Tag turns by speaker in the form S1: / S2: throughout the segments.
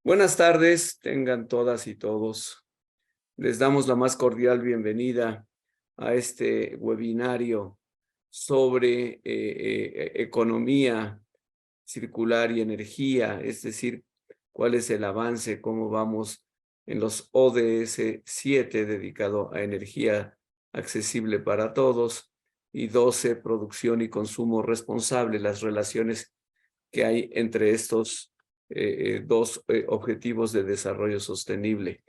S1: Buenas tardes, tengan todas y todos. Les damos la más cordial bienvenida a este webinario sobre economía circular y energía, es decir, cuál es el avance, cómo vamos en los ODS 7 dedicado a energía accesible para todos y 12 producción y consumo responsable, las relaciones que hay entre estos dos objetivos de desarrollo sostenible.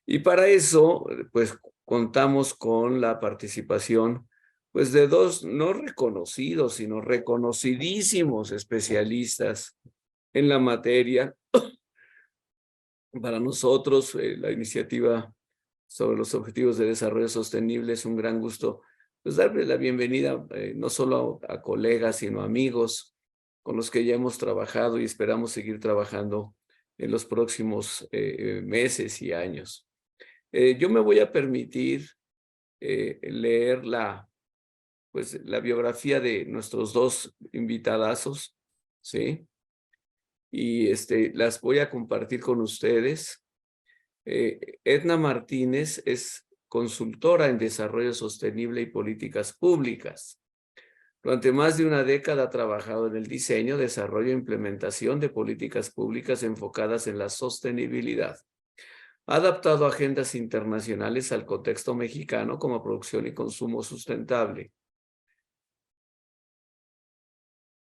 S1: Y para eso, pues, contamos con la participación, pues, de dos no reconocidos, sino reconocidísimos especialistas en la materia. Para nosotros, la iniciativa sobre los objetivos de desarrollo sostenible es un gran gusto, pues, darle la bienvenida no solo a colegas, sino a amigos con los que ya hemos trabajado y esperamos seguir trabajando en los próximos meses y años. Yo me voy a permitir leer pues, la biografía de nuestros dos invitadazos, ¿sí? Y las voy a compartir con ustedes. Edna Martínez es consultora en desarrollo sostenible y políticas públicas. Durante más de una década ha trabajado en el diseño, desarrollo e implementación de políticas públicas enfocadas en la sostenibilidad. Ha adaptado agendas internacionales al contexto mexicano como producción y consumo sustentable,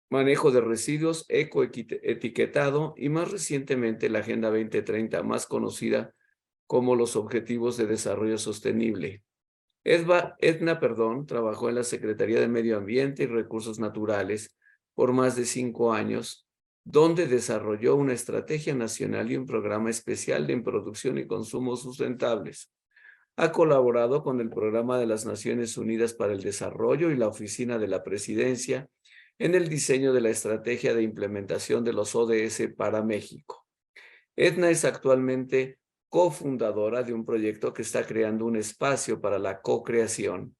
S1: manejo de residuos, ecoetiquetado y más recientemente la Agenda 2030, más conocida como los Objetivos de Desarrollo Sostenible. Edna, trabajó en la Secretaría de Medio Ambiente y Recursos Naturales por más de 5 años, donde desarrolló una estrategia nacional y un programa especial de producción y consumo sustentables. Ha colaborado con el Programa de las Naciones Unidas para el Desarrollo y la Oficina de la Presidencia en el diseño de la estrategia de implementación de los ODS para México. Edna es actualmente cofundadora de un proyecto que está creando un espacio para la co-creación,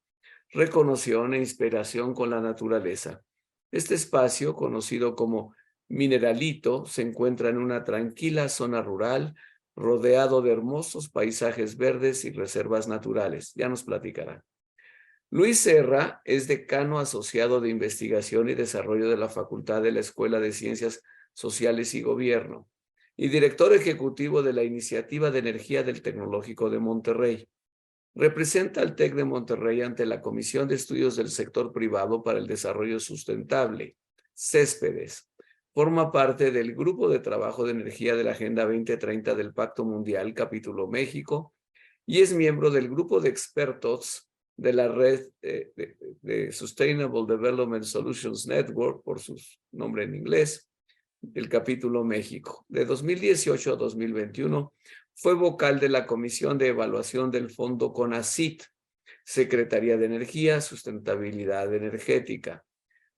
S1: reconoción e inspiración con la naturaleza. Este espacio, conocido como Mineralito, se encuentra en una tranquila zona rural, rodeado de hermosos paisajes verdes y reservas naturales. Ya nos platicará. Luis Serra es decano asociado de investigación y desarrollo de la Facultad de la Escuela de Ciencias Sociales y Gobierno y director ejecutivo de la Iniciativa de Energía del Tecnológico de Monterrey. Representa al TEC de Monterrey ante la Comisión de Estudios del Sector Privado para el Desarrollo Sustentable, CESPEDES. Forma parte del Grupo de Trabajo de Energía de la Agenda 2030 del Pacto Mundial, Capítulo México, y es miembro del grupo de expertos de la red de Sustainable Development Solutions Network, por su nombre en inglés, el Capítulo México. De 2018 a 2021 fue vocal de la Comisión de Evaluación del Fondo CONACYT, Secretaría de Energía, Sustentabilidad Energética.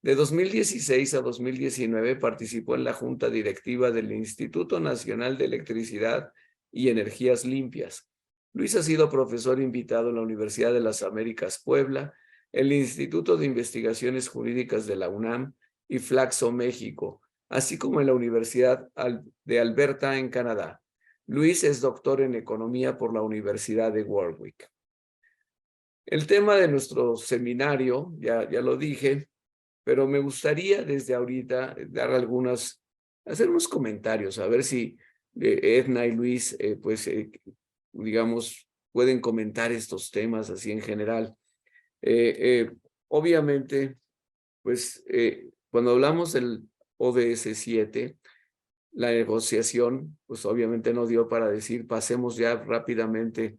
S1: De 2016 a 2019 participó en la Junta Directiva del Instituto Nacional de Electricidad y Energías Limpias. Luis ha sido profesor invitado en la Universidad de las Américas Puebla, el Instituto de Investigaciones Jurídicas de la UNAM y Flaxo, México, así como en la Universidad de Alberta, en Canadá. Luis es doctor en Economía por la Universidad de Warwick. El tema de nuestro seminario, ya lo dije, pero me gustaría desde ahorita hacer unos comentarios, a ver si Edna y Luis, digamos, pueden comentar estos temas así en general. Obviamente, pues, cuando hablamos del ODS 7, la negociación, pues obviamente no dio para decir, pasemos ya rápidamente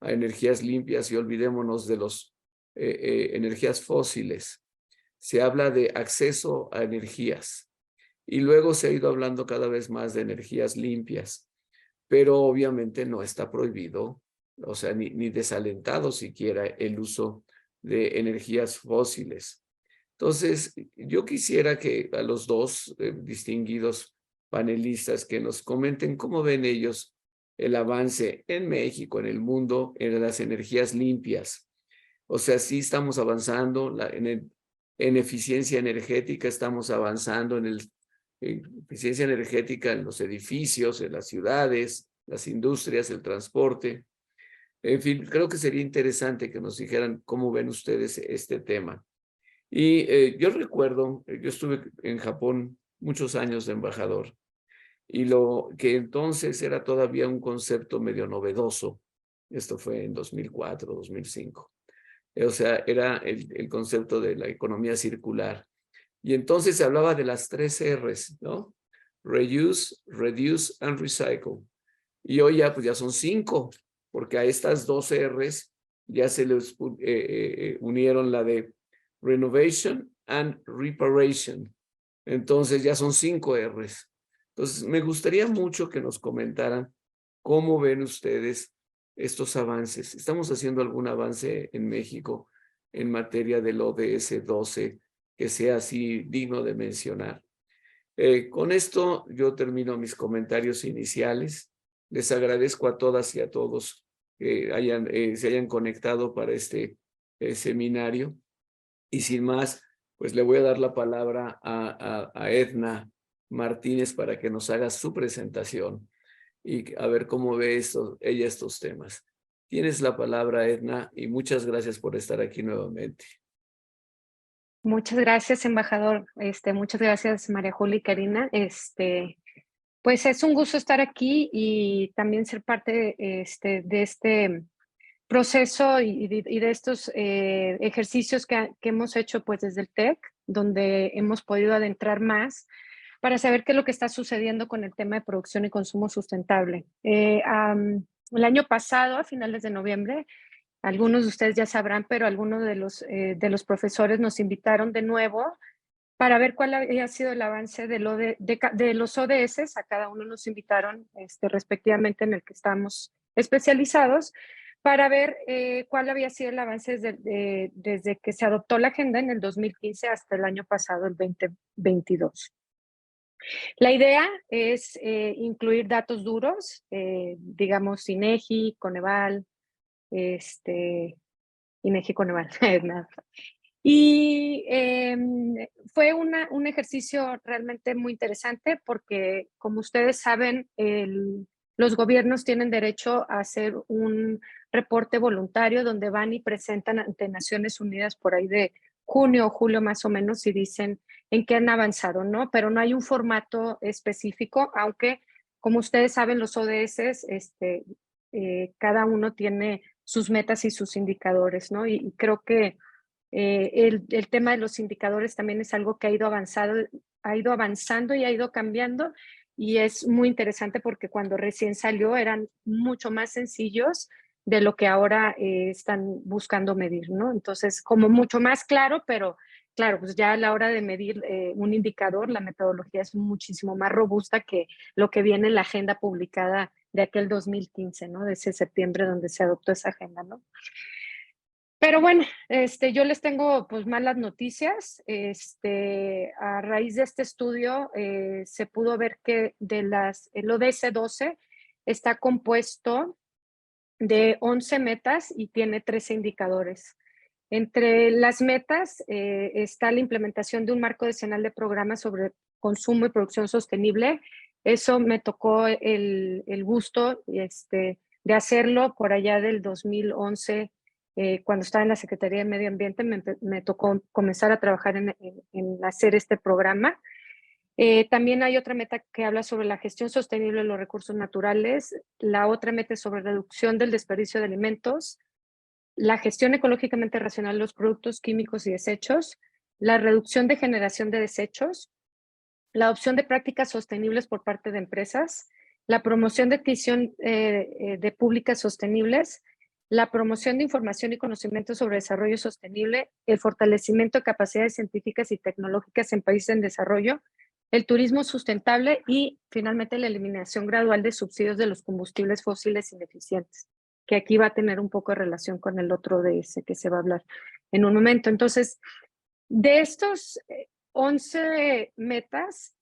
S1: a energías limpias y olvidémonos de las energías fósiles. Se habla de acceso a energías y luego se ha ido hablando cada vez más de energías limpias, pero obviamente no está prohibido, o sea, ni desalentado siquiera el uso de energías fósiles. Entonces, yo quisiera que a los dos distinguidos panelistas que nos comenten cómo ven ellos el avance en México, en el mundo, en las energías limpias. O sea, sí estamos avanzando en eficiencia energética, estamos avanzando eficiencia energética en los edificios, en las ciudades, las industrias, el transporte. En fin, creo que sería interesante que nos dijeran cómo ven ustedes este tema. Y yo recuerdo, yo estuve en Japón muchos años de embajador, y lo que entonces era todavía un concepto medio novedoso. Esto fue en 2004, 2005. O sea, era el concepto de la economía circular. Y entonces se hablaba de las 3 R's, ¿no? Reuse, Reduce and Recycle. Y hoy ya, pues ya son 5, porque a estas 2 R's ya se les unieron la de Renovation and Reparation. Entonces ya son 5 R's. Entonces me gustaría mucho que nos comentaran cómo ven ustedes estos avances. ¿Estamos haciendo algún avance en México en materia del ODS 12 que sea así digno de mencionar? Con esto yo termino mis comentarios iniciales. Les agradezco a todas y a todos que se hayan conectado para este seminario. Y sin más, pues le voy a dar la palabra a Edna Martínez para que nos haga su presentación y a ver cómo ve ella estos temas. Tienes la palabra, Edna, y muchas gracias por estar aquí nuevamente.
S2: Muchas gracias, embajador. Muchas gracias, María Julia y Karina. Pues es un gusto estar aquí y también ser parte de este proceso y de estos ejercicios que hemos hecho pues desde el TEC, donde hemos podido adentrar más para saber qué es lo que está sucediendo con el tema de producción y consumo sustentable. El año pasado, a finales de noviembre, algunos de ustedes ya sabrán, pero algunos de los profesores nos invitaron de nuevo para ver cuál había sido el avance de los ODS. A cada uno nos invitaron respectivamente en el que estamos especializados para ver cuál había sido el avance desde que se adoptó la agenda en el 2015 hasta el año pasado, el 2022. La idea es incluir datos duros, digamos INEGI, Coneval, INEGI, Coneval, nada. Y fue un ejercicio realmente muy interesante porque, como ustedes saben, los gobiernos tienen derecho a hacer un reporte voluntario donde van y presentan ante Naciones Unidas por ahí de junio o julio más o menos y dicen en qué han avanzado, ¿no? Pero no hay un formato específico, aunque, como ustedes saben, los ODS, cada uno tiene sus metas y sus indicadores, ¿no? Y creo que el tema de los indicadores también es algo que ha ido avanzando y ha ido cambiando, y es muy interesante porque cuando recién salió eran mucho más sencillos de lo que ahora están buscando medir, ¿no? Entonces, como mucho más claro, pero claro, pues ya a la hora de medir un indicador, la metodología es muchísimo más robusta que lo que viene en la agenda publicada de aquel 2015, ¿no? De ese septiembre donde se adoptó esa agenda, ¿no? Pero bueno, yo les tengo pues malas noticias. A raíz de este estudio se pudo ver que el ODS 12 está compuesto de 11 metas y tiene 13 indicadores. Entre las metas está la implementación de un marco decenal de programas sobre consumo y producción sostenible. Eso me tocó el gusto de hacerlo por allá del 2011. Cuando estaba en la Secretaría de Medio Ambiente me tocó comenzar a trabajar en hacer este programa. También hay otra meta que habla sobre la gestión sostenible de los recursos naturales. La otra meta es sobre reducción del desperdicio de alimentos, la gestión ecológicamente racional de los productos químicos y desechos, la reducción de generación de desechos, la adopción de prácticas sostenibles por parte de empresas, la promoción de adquisición de públicas sostenibles, la promoción de información y conocimiento sobre desarrollo sostenible, el fortalecimiento de capacidades científicas y tecnológicas en países en desarrollo, el turismo sustentable y, finalmente, la eliminación gradual de subsidios de los combustibles fósiles ineficientes, que aquí va a tener un poco de relación con el otro de ese que se va a hablar en un momento. Entonces, de estos 11 metas,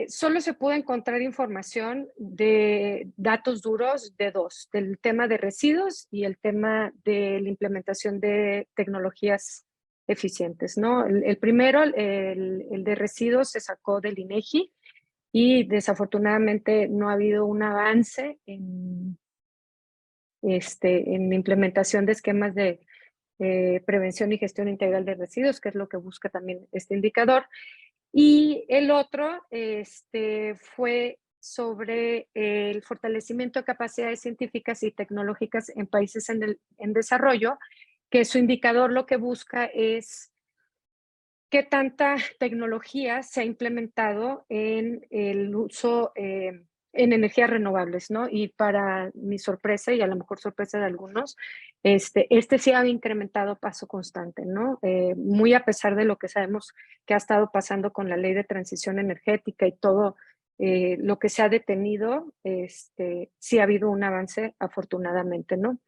S2: solo se pudo encontrar información de datos duros de dos, del tema de residuos y el tema de la implementación de tecnologías eficientes, ¿no? El primero, el de residuos, se sacó del INEGI y desafortunadamente no ha habido un avance en la implementación de esquemas de prevención y gestión integral de residuos, que es lo que busca también este indicador. Y el otro fue sobre el fortalecimiento de capacidades científicas y tecnológicas en países en desarrollo, que su indicador lo que busca es qué tanta tecnología se ha implementado en el uso en energías renovables, ¿no? Y para mi sorpresa, y a lo mejor sorpresa de algunos, este sí ha incrementado a paso constante, ¿no? Muy a pesar de lo que sabemos que ha estado pasando con la ley de transición energética y todo lo que se ha detenido, sí ha habido un avance afortunadamente, ¿no?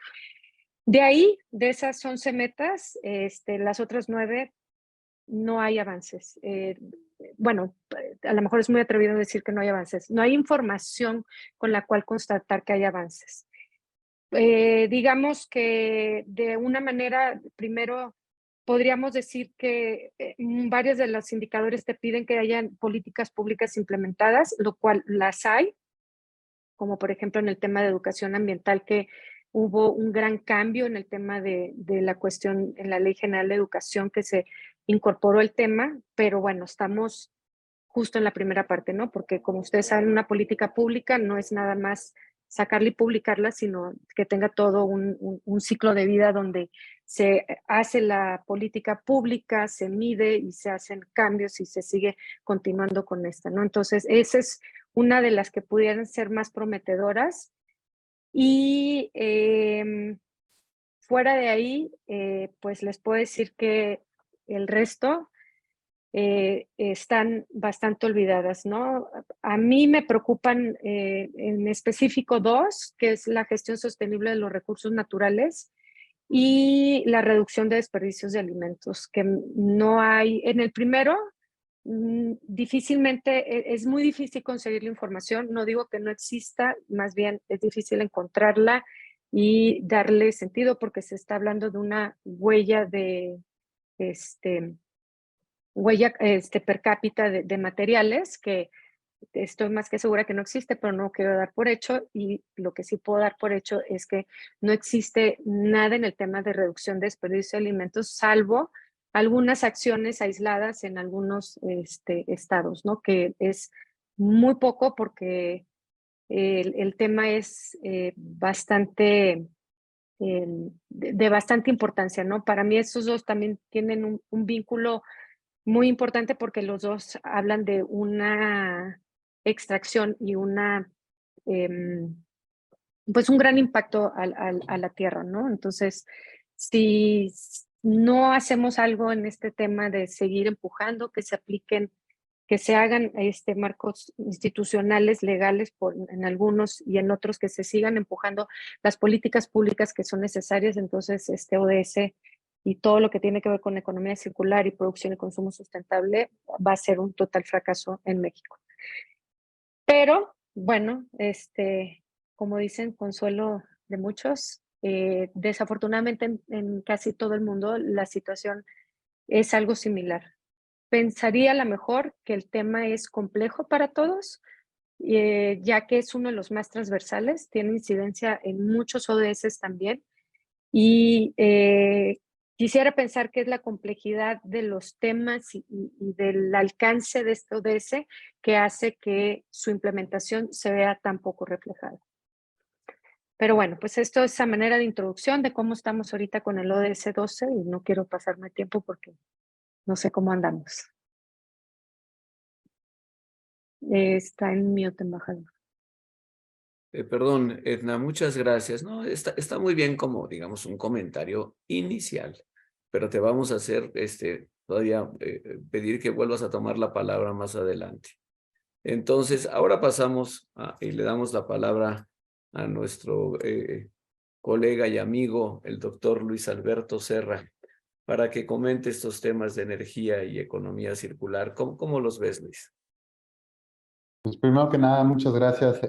S2: De ahí, de esas 11 metas, las otras 9 no hay avances. Bueno, a lo mejor es muy atrevido decir que no hay avances. No hay información con la cual constatar que hay avances. Digamos que de una manera, primero, podríamos decir que varios de los indicadores te piden que hayan políticas públicas implementadas, lo cual las hay, como por ejemplo en el tema de educación ambiental, que hubo un gran cambio en el tema de la cuestión en la Ley General de Educación, que se incorporó el tema, pero bueno, estamos justo en la primera parte, ¿no? Porque como ustedes saben, una política pública no es nada más sacarla y publicarla, sino que tenga todo un ciclo de vida donde se hace la política pública, se mide y se hacen cambios y se sigue continuando con esta, ¿no? Entonces, esa es una de las que pudieran ser más prometedoras. Y fuera de ahí, pues les puedo decir que el resto están bastante olvidadas, ¿no? A mí me preocupan en específico dos, que es la gestión sostenible de los recursos naturales y la reducción de desperdicios de alimentos, que no hay, en el primero, difícilmente, es muy difícil conseguir la información, no digo que no exista, más bien es difícil encontrarla y darle sentido porque se está hablando de una huella este, per cápita de materiales que estoy más que segura que no existe, pero no quiero dar por hecho, y lo que sí puedo dar por hecho es que no existe nada en el tema de reducción de desperdicio de alimentos, salvo algunas acciones aisladas en algunos estados, ¿no? Que es muy poco porque el tema es bastante, de bastante importancia, ¿no? Para mí estos dos también tienen un vínculo muy importante porque los dos hablan de una extracción y una, em, pues un gran impacto a la tierra, ¿no? Entonces, si no hacemos algo en este tema de seguir empujando, que se apliquen, que se hagan marcos institucionales, legales en algunos y en otros que se sigan empujando las políticas públicas que son necesarias, entonces este ODS y todo lo que tiene que ver con economía circular y producción y consumo sustentable va a ser un total fracaso en México. Pero bueno, como dicen, consuelo de muchos, desafortunadamente en casi todo el mundo la situación es algo similar. Pensaría a lo mejor que el tema es complejo para todos, ya que es uno de los más transversales, tiene incidencia en muchos ODS también, y quisiera pensar que es la complejidad de los temas y del alcance de este ODS que hace que su implementación se vea tan poco reflejada. Pero bueno, pues esto es a manera de introducción de cómo estamos ahorita con el ODS 12 y no quiero pasarme tiempo porque no sé cómo andamos. Está en mute, embajador.
S1: Perdón, Edna, muchas gracias. No, está muy bien como, digamos, un comentario inicial, pero te vamos a hacer todavía pedir que vuelvas a tomar la palabra más adelante. Entonces, ahora pasamos y le damos la palabra a nuestro colega y amigo, el doctor Luis Alberto Serra, para que comente estos temas de energía y economía circular. ¿Cómo los ves, Luis?
S3: Pues primero que nada, muchas gracias,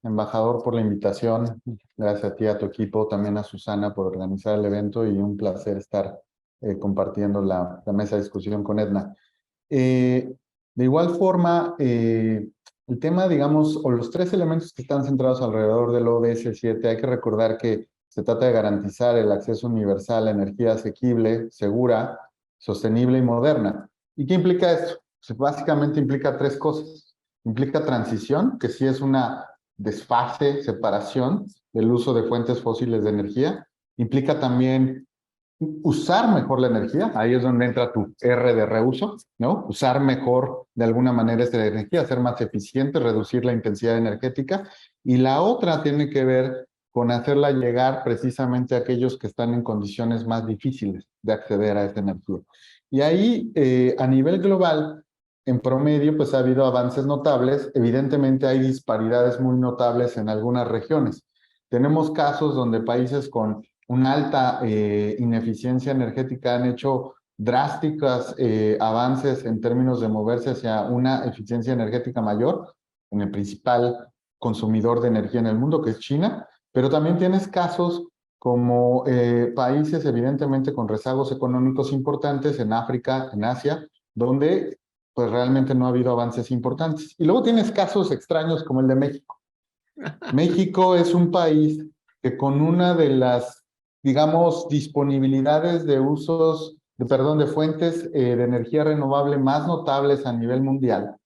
S3: embajador, por la invitación. Gracias a ti, a tu equipo, también a Susana por organizar el evento y un placer estar compartiendo la mesa de discusión con Edna. De igual forma, el tema, digamos, o los tres elementos que están centrados alrededor del ODS 7, hay que recordar que se trata de garantizar el acceso universal a energía asequible, segura, sostenible y moderna. ¿Y qué implica esto? Pues básicamente implica tres cosas. Implica transición, que sí es una desfase, separación del uso de fuentes fósiles de energía. Implica también usar mejor la energía, ahí es donde entra tu R de reuso, ¿no? Usar mejor de alguna manera esta energía, ser más eficiente, reducir la intensidad energética. Y la otra tiene que ver con hacerla llegar precisamente a aquellos que están en condiciones más difíciles de acceder a esta energía. Y ahí, a nivel global, en promedio, pues ha habido avances notables. Evidentemente hay disparidades muy notables en algunas regiones. Tenemos casos donde países con una alta ineficiencia energética han hecho drásticos avances en términos de moverse hacia una eficiencia energética mayor en el principal consumidor de energía en el mundo, que es China, pero también tienes casos como países evidentemente con rezagos económicos importantes en África, en Asia, donde pues realmente no ha habido avances importantes. Y luego tienes casos extraños como el de México. México es un país que con una de las, digamos, disponibilidades de usos, de fuentes de energía renovable más notables a nivel mundial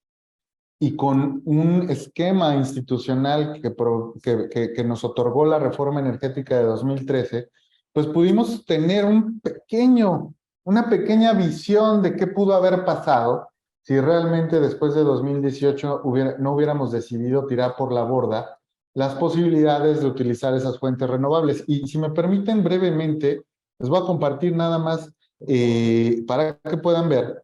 S3: y con un esquema institucional que nos otorgó la reforma energética de 2013, pues pudimos tener una pequeña visión de qué pudo haber pasado si realmente después de 2018 no hubiéramos decidido tirar por la borda las posibilidades de utilizar esas fuentes renovables. Y si me permiten brevemente, les voy a compartir nada más para que puedan ver,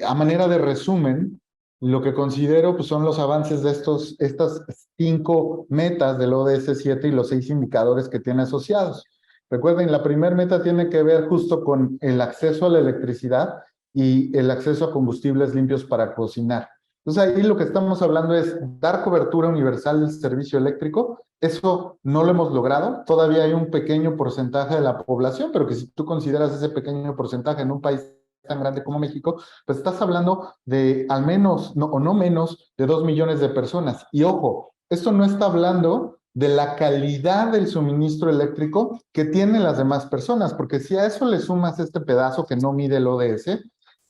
S3: a manera de resumen, lo que considero pues, son los avances de estas 5 metas del ODS 7 y los 6 indicadores que tiene asociados. Recuerden, la primera meta tiene que ver justo con el acceso a la electricidad y el acceso a combustibles limpios para cocinar. Entonces ahí lo que estamos hablando es dar cobertura universal del servicio eléctrico. Eso no lo hemos logrado. Todavía hay un pequeño porcentaje de la población, pero que si tú consideras ese pequeño porcentaje en un país tan grande como México, pues estás hablando de al menos, no, o no menos, de 2 millones de personas. Y ojo, esto no está hablando de la calidad del suministro eléctrico que tienen las demás personas, porque si a eso le sumas este pedazo que no mide el ODS,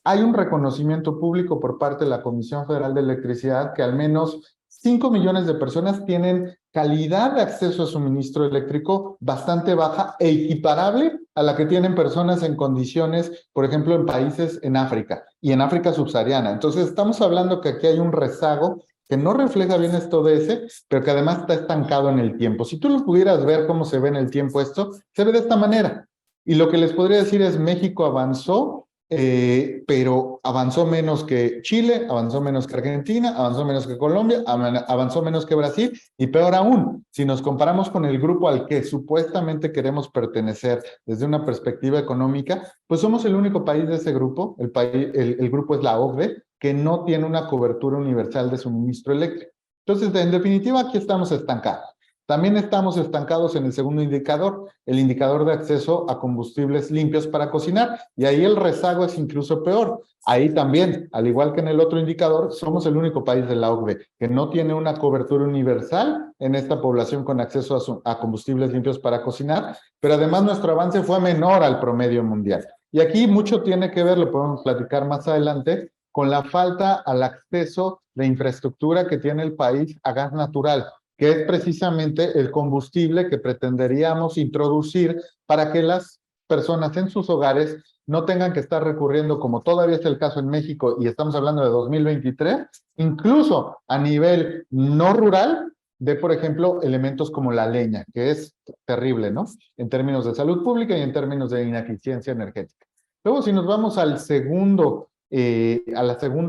S3: hay un reconocimiento público por parte de la Comisión Federal de Electricidad que al menos 5 millones de personas tienen calidad de acceso a suministro eléctrico bastante baja e equiparable a la que tienen personas en condiciones, por ejemplo, en países en África y en África subsahariana. Entonces, estamos hablando que aquí hay un rezago que no refleja bien esto de ese, pero que además está estancado en el tiempo. Si tú lo pudieras ver cómo se ve en el tiempo esto, se ve de esta manera. Y lo que les podría decir es México avanzó, pero avanzó menos que Chile, avanzó menos que Argentina, avanzó menos que Colombia, avanzó menos que Brasil, y peor aún, si nos comparamos con el grupo al que supuestamente queremos pertenecer desde una perspectiva económica, pues somos el único país de ese grupo, el grupo es la OCDE, que no tiene una cobertura universal de suministro eléctrico. Entonces, en definitiva, aquí estamos estancados. También estamos estancados en el segundo indicador, el indicador de acceso a combustibles limpios para cocinar, y ahí el rezago es incluso peor. Ahí también, al igual que en el otro indicador, somos el único país de la OCDE que no tiene una cobertura universal en esta población con acceso a combustibles limpios para cocinar, pero además nuestro avance fue menor al promedio mundial. Y aquí mucho tiene que ver, lo podemos platicar más adelante, con la falta al acceso de infraestructura que tiene el país a gas natural, que es precisamente el combustible que pretenderíamos introducir para que las personas en sus hogares no tengan que estar recurriendo, como todavía es el caso en México, y estamos hablando de 2023, incluso a nivel no rural, de, por ejemplo, elementos como la leña, que es terrible, ¿no? En términos de salud pública y en términos de ineficiencia energética. Luego, si nos vamos a la segunda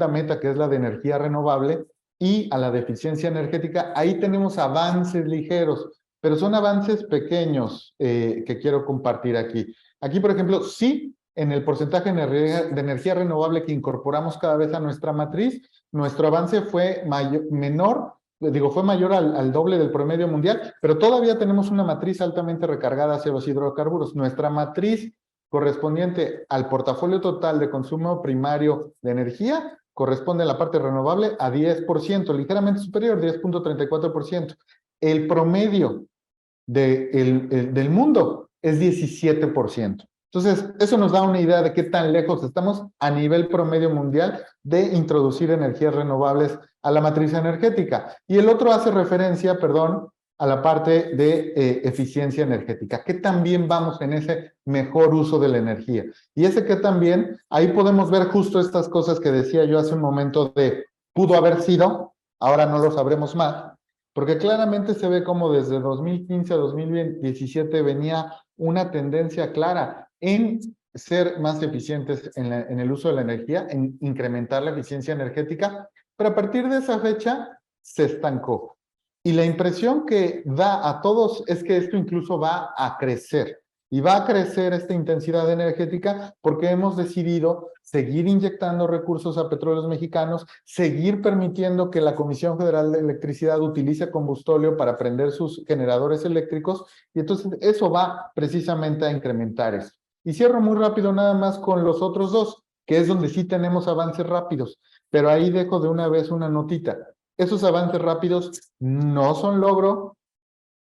S3: meta, que es la de energía renovable, y a la de eficiencia energética, ahí tenemos avances ligeros, pero son avances pequeños que quiero compartir aquí. Aquí, por ejemplo, sí, en el porcentaje de energía renovable que incorporamos cada vez a nuestra matriz, nuestro avance fue fue mayor al doble del promedio mundial, pero todavía tenemos una matriz altamente recargada hacia los hidrocarburos. Nuestra matriz correspondiente al portafolio total de consumo primario de energía, corresponde a la parte renovable a 10%, ligeramente superior, 10.34%. El promedio del mundo es 17%. Entonces, eso nos da una idea de qué tan lejos estamos a nivel promedio mundial de introducir energías renovables a la matriz energética. Y el otro hace referencia, perdón, a la parte de eficiencia energética, que también vamos en ese mejor uso de la energía. Y ese que también, ahí podemos ver justo estas cosas que decía yo hace un momento de pudo haber sido, ahora no lo sabremos más, porque claramente se ve como desde 2015 a 2017 venía una tendencia clara en ser más eficientes en el uso de la energía, en incrementar la eficiencia energética, pero a partir de esa fecha se estancó. Y la impresión que da a todos es que esto incluso va a crecer. Y va a crecer esta intensidad energética porque hemos decidido seguir inyectando recursos a petróleos mexicanos, seguir permitiendo que la Comisión Federal de Electricidad utilice combustóleo para prender sus generadores eléctricos, y entonces eso va precisamente a incrementar eso. Y cierro muy rápido nada más con los otros dos, que es donde sí tenemos avances rápidos, pero ahí dejo de una vez una notita. Esos avances rápidos no son logro,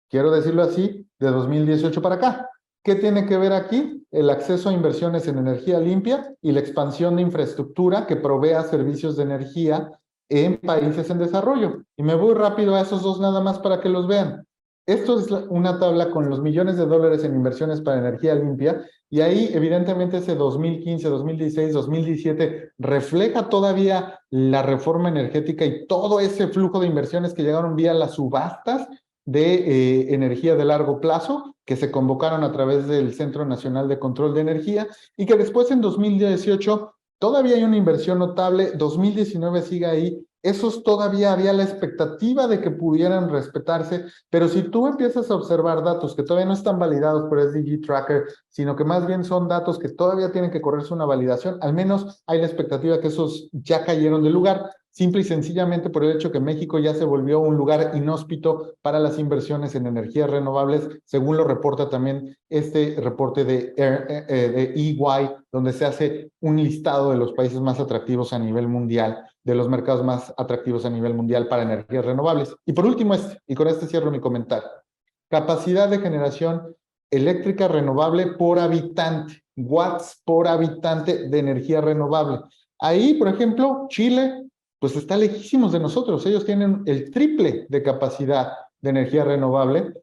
S3: quiero decirlo así, de 2018 para acá. ¿Qué tiene que ver aquí? El acceso a inversiones en energía limpia y la expansión de infraestructura que provea servicios de energía en países en desarrollo. Y me voy rápido a esos dos nada más para que los vean. Esto es una tabla con los millones de dólares en inversiones para energía limpia, y ahí evidentemente ese 2015, 2016, 2017 refleja todavía la reforma energética y todo ese flujo de inversiones que llegaron vía las subastas de energía de largo plazo que se convocaron a través del Centro Nacional de Control de Energía, y que después en 2018 todavía hay una inversión notable, 2019 sigue ahí, esos todavía había la expectativa de que pudieran respetarse, pero si tú empiezas a observar datos que todavía no están validados por SDG Tracker, sino que más bien son datos que todavía tienen que correrse una validación, al menos hay la expectativa que esos ya cayeron del lugar, simple y sencillamente por el hecho que México ya se volvió un lugar inhóspito para las inversiones en energías renovables, según lo reporta también este reporte de EY, donde se hace un listado de los países más atractivos a nivel mundial, de los mercados más atractivos a nivel mundial para energías renovables. Y por último, y con este cierro mi comentario, capacidad de generación eléctrica renovable por habitante, watts por habitante de energía renovable. Ahí, por ejemplo, Chile, pues está lejísimos de nosotros. Ellos tienen el triple de capacidad de energía renovable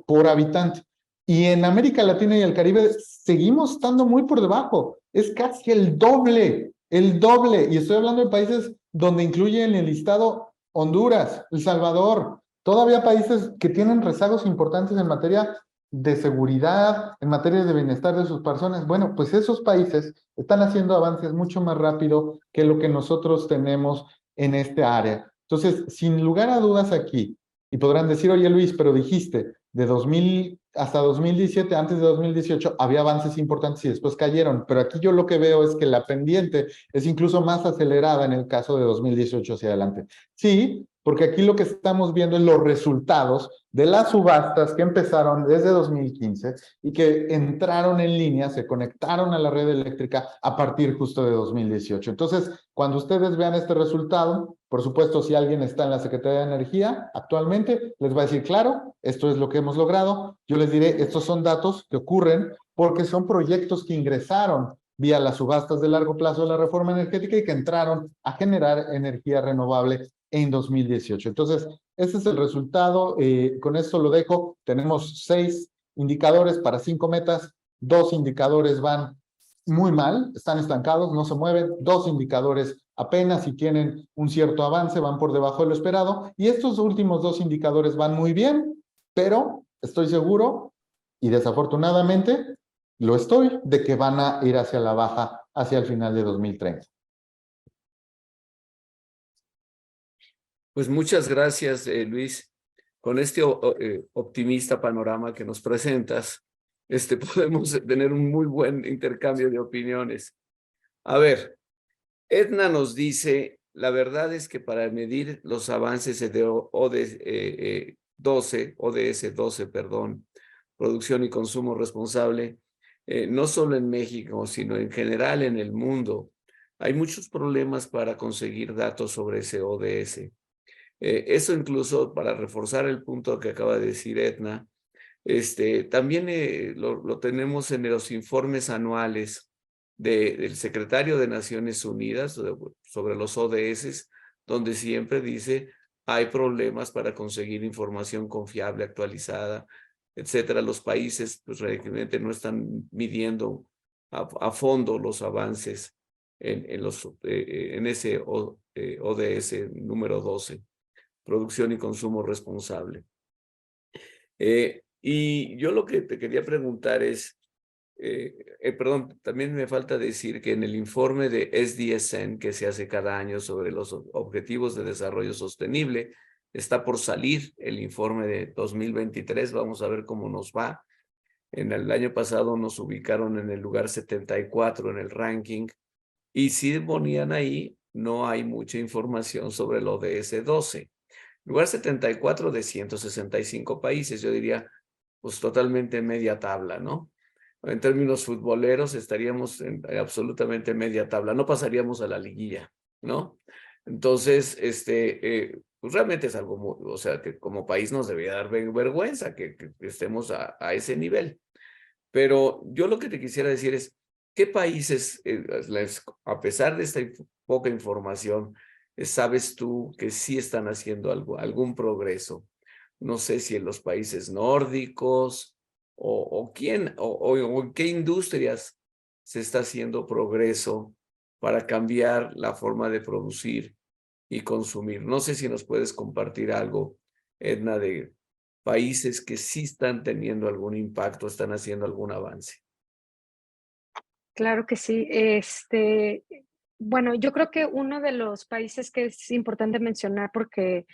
S3: por habitante. Y en América Latina y el Caribe seguimos estando muy por debajo. Es casi el doble. Y estoy hablando de países donde incluye en el listado Honduras, El Salvador, todavía países que tienen rezagos importantes en materia de seguridad, en materia de bienestar de sus personas. Bueno, pues esos países están haciendo avances mucho más rápido que lo que nosotros tenemos en este área. Entonces, sin lugar a dudas aquí, y podrán decir, oye Luis, pero dijiste, de 2000 hasta 2017, antes de 2018, había avances importantes y después cayeron, pero aquí yo lo que veo es que la pendiente es incluso más acelerada en el caso de 2018 hacia adelante. Sí, porque aquí lo que estamos viendo es los resultados de las subastas que empezaron desde 2015 y que entraron en línea, se conectaron a la red eléctrica a partir justo de 2018. Entonces, cuando ustedes vean este resultado, por supuesto, si alguien está en la Secretaría de Energía actualmente, les va a decir, claro, esto es lo que hemos logrado. Yo les diré, estos son datos que ocurren porque son proyectos que ingresaron vía las subastas de largo plazo de la reforma energética y que entraron a generar energía renovable en 2018. Entonces, ese es el resultado. Con esto lo dejo. Tenemos 6 indicadores para 5 metas. 2 indicadores van muy mal, están estancados, no se mueven. 2 indicadores apenas si tienen un cierto avance, van por debajo de lo esperado. Y estos últimos 2 indicadores van muy bien, pero estoy seguro, y desafortunadamente lo estoy, de que van a ir hacia la baja hacia el final de 2030.
S1: Pues muchas gracias, Luis. Con este optimista panorama que nos presentas, podemos tener un muy buen intercambio de opiniones. A ver, Edna nos dice, la verdad es que para medir los avances de ODS 12, producción y consumo responsable, no solo en México, sino en general en el mundo, hay muchos problemas para conseguir datos sobre ese ODS. Eso incluso, para reforzar el punto que acaba de decir Edna, también lo tenemos en los informes anuales del secretario de Naciones Unidas sobre los ODS, donde siempre dice hay problemas para conseguir información confiable, actualizada, etcétera. Los países pues realmente no están midiendo a fondo los avances en ese ODS número 12, producción y consumo responsable. Y yo lo que te quería preguntar es, perdón, también me falta decir que en el informe de SDSN que se hace cada año sobre los Objetivos de Desarrollo Sostenible, está por salir el informe de 2023, vamos a ver cómo nos va. En el año pasado nos ubicaron en el lugar 74 en el ranking, y si ponían ahí, no hay mucha información sobre el ODS 12. Lugar 74 de 165 países, yo diría, pues totalmente media tabla, ¿no? En términos futboleros estaríamos en absolutamente media tabla, no pasaríamos a la liguilla, ¿no? Entonces, pues realmente es algo, o sea, que como país nos debería dar vergüenza que estemos a ese nivel. Pero yo lo que te quisiera decir es, ¿qué países, a pesar de esta poca información, sabes tú que sí están haciendo algún progreso? No sé si en los países nórdicos o en qué industrias se está haciendo progreso para cambiar la forma de producir y consumir. No sé si nos puedes compartir algo, Edna, de países que sí están teniendo algún impacto, están haciendo algún avance.
S2: Claro que sí. Bueno, yo creo que uno de los países que es importante mencionar porque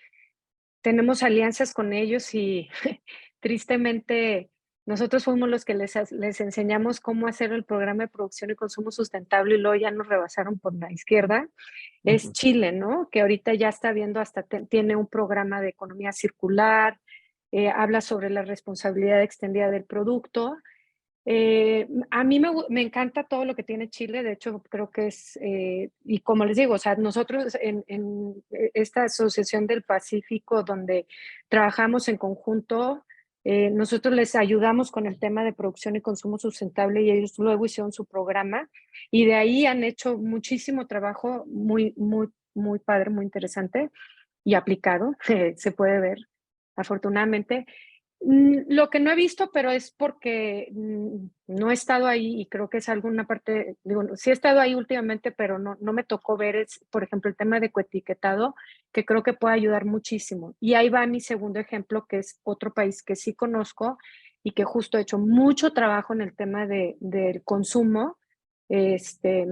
S2: tenemos alianzas con ellos y tristemente nosotros fuimos los que les enseñamos cómo hacer el programa de producción y consumo sustentable y luego ya nos rebasaron por la izquierda, es Chile, ¿no? Que ahorita ya está viendo tiene un programa de economía circular, habla sobre la responsabilidad extendida del producto. A mí me encanta todo lo que tiene Chile, de hecho creo que y como les digo, o sea, nosotros en esta Asociación del Pacífico donde trabajamos en conjunto, nosotros les ayudamos con el tema de producción y consumo sustentable y ellos luego hicieron su programa y de ahí han hecho muchísimo trabajo muy, muy, muy padre, muy interesante y aplicado, se puede ver afortunadamente. Lo que no he visto, pero es porque no he estado ahí y creo que es alguna parte, digo, sí he estado ahí últimamente, pero no me tocó ver, por ejemplo, el tema de coetiquetado, que creo que puede ayudar muchísimo. Y ahí va mi segundo ejemplo, que es otro país que sí conozco y que justo he hecho mucho trabajo en el tema del consumo, este,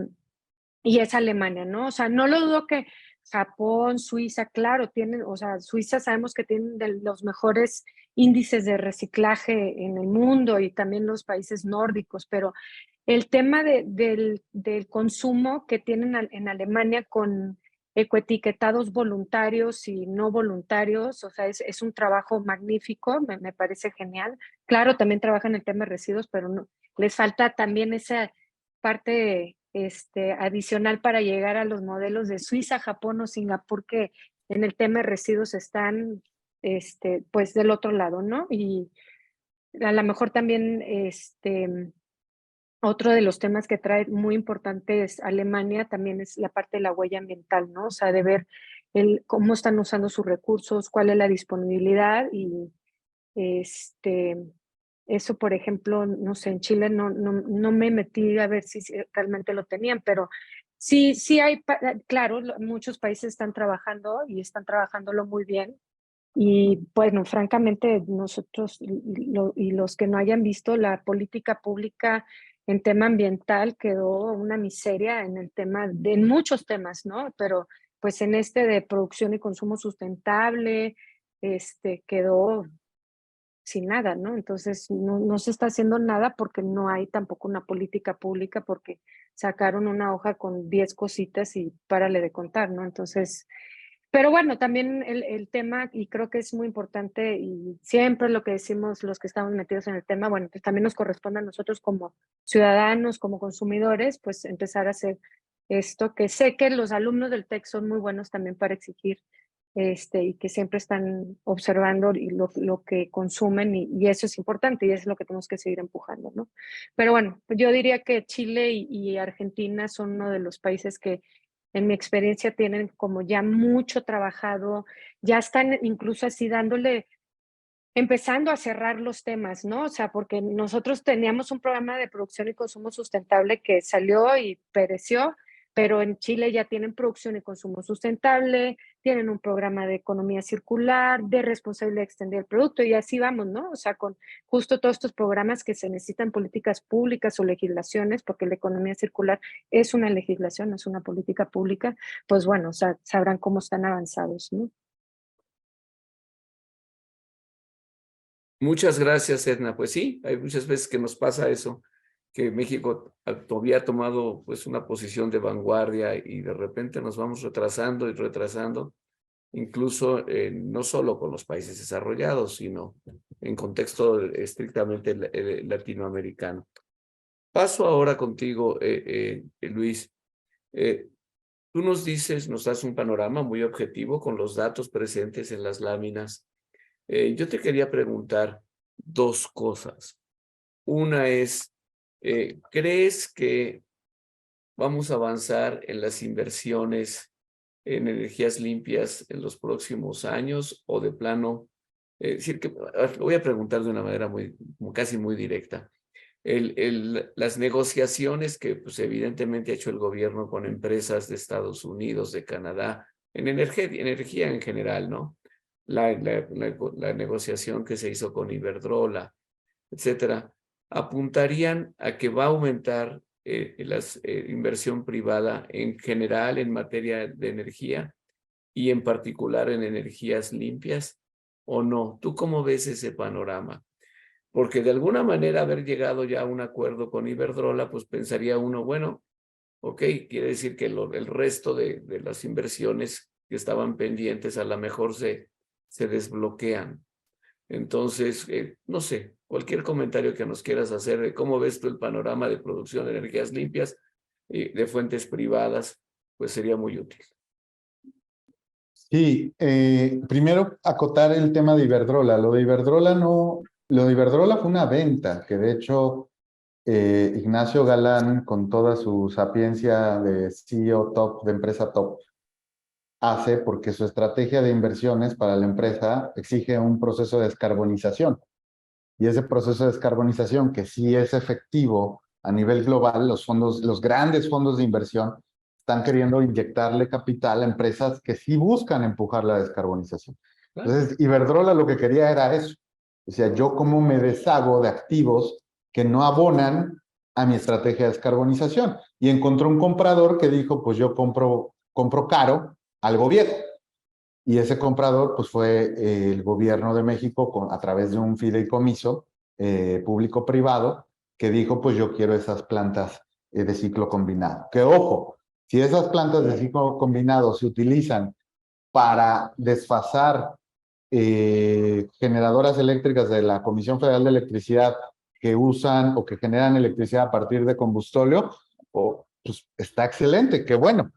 S2: y es Alemania, ¿no? O sea, no lo dudo que Japón, Suiza, claro, tienen, o sea, Suiza sabemos que tienen de los mejores índices de reciclaje en el mundo y también los países nórdicos, pero el tema del consumo que tienen en Alemania con ecoetiquetados voluntarios y no voluntarios, o sea, es un trabajo magnífico, me parece genial. Claro, también trabajan en el tema de residuos, pero no, les falta también esa parte adicional para llegar a los modelos de Suiza, Japón o Singapur que en el tema de residuos están pues del otro lado, ¿no? Y a lo mejor también otro de los temas que trae muy importante es Alemania, también es la parte de la huella ambiental, ¿no? O sea, de ver cómo están usando sus recursos, cuál es la disponibilidad y este, eso, por ejemplo, no sé, en Chile no me metí a ver si realmente lo tenían, pero sí hay, claro, muchos países están trabajando y están trabajándolo muy bien. Y bueno, francamente, nosotros y los que no hayan visto la política pública en tema ambiental quedó una miseria en el tema, en muchos temas, ¿no? Pero pues en este de producción y consumo sustentable, quedó sin nada, ¿no? Entonces, no se está haciendo nada porque no hay tampoco una política pública, porque sacaron una hoja con 10 cositas y párale de contar, ¿no? Entonces, Pero bueno, también el tema, y creo que es muy importante, y siempre lo que decimos los que estamos metidos en el tema, bueno, pues también nos corresponde a nosotros como ciudadanos, como consumidores, pues empezar a hacer esto, que sé que los alumnos del TEC son muy buenos también para exigir, y que siempre están observando y lo que consumen, y eso es importante, y es lo que tenemos que seguir empujando, ¿no? Pero bueno, pues yo diría que Chile y Argentina son uno de los países que en mi experiencia tienen como ya mucho trabajado, ya están incluso así dándole, empezando a cerrar los temas, ¿no? O sea, porque nosotros teníamos un programa de producción y consumo sustentable que salió y pereció, pero en Chile ya tienen producción y consumo sustentable, tienen un programa de economía circular, de responsabilidad extendida del producto, y así vamos, ¿no? O sea, con justo todos estos programas que se necesitan políticas públicas o legislaciones, porque la economía circular es una legislación, es una política pública, pues bueno, o sea, sabrán cómo están avanzados, ¿no?
S1: Muchas gracias, Edna. Pues sí, hay muchas veces que nos pasa eso, que México todavía ha tomado pues una posición de vanguardia y de repente nos vamos retrasando y retrasando, incluso no solo con los países desarrollados, sino en contexto estrictamente latinoamericano. Paso ahora contigo, Luis. Eh, Tú nos dices, nos das un panorama muy objetivo con los datos presentes en las láminas. Yo te quería preguntar dos cosas. Una es, ¿crees que vamos a avanzar en las inversiones en energías limpias en los próximos años o de plano? Decir que, lo voy a preguntar de una manera casi muy directa. Las negociaciones que pues, evidentemente ha hecho el gobierno con empresas de Estados Unidos, de Canadá, en energía en general, ¿no? La negociación que se hizo con Iberdrola, etcétera, apuntarían a que va a aumentar la inversión privada en general en materia de energía y en particular en energías limpias, ¿o no? ¿Tú cómo ves ese panorama? Porque de alguna manera haber llegado ya a un acuerdo con Iberdrola, pues pensaría uno, bueno, ok, quiere decir que el resto de las inversiones que estaban pendientes a lo mejor se desbloquean. Entonces, no sé, cualquier comentario que nos quieras hacer de cómo ves tú el panorama de producción de energías limpias de fuentes privadas, pues sería muy útil.
S3: Sí, primero acotar el tema de Iberdrola. Lo de Iberdrola fue una venta, que de hecho Ignacio Galán, con toda su sapiencia de CEO top, de empresa top, hace porque su estrategia de inversiones para la empresa exige un proceso de descarbonización. Y ese proceso de descarbonización, que sí es efectivo a nivel global, los grandes fondos de inversión están queriendo inyectarle capital a empresas que sí buscan empujar la descarbonización. Entonces, Iberdrola lo que quería era eso. O sea, yo cómo me deshago de activos que no abonan a mi estrategia de descarbonización. Y encontró un comprador que dijo, pues yo compro caro algo viejo. Y ese comprador pues fue el gobierno de México a través de un fideicomiso público-privado que dijo pues yo quiero esas plantas de ciclo combinado. Que ojo, si esas plantas de ciclo combinado se utilizan para desfasar generadoras eléctricas de la Comisión Federal de Electricidad que usan o que generan electricidad a partir de combustóleo, pues está excelente, qué bueno.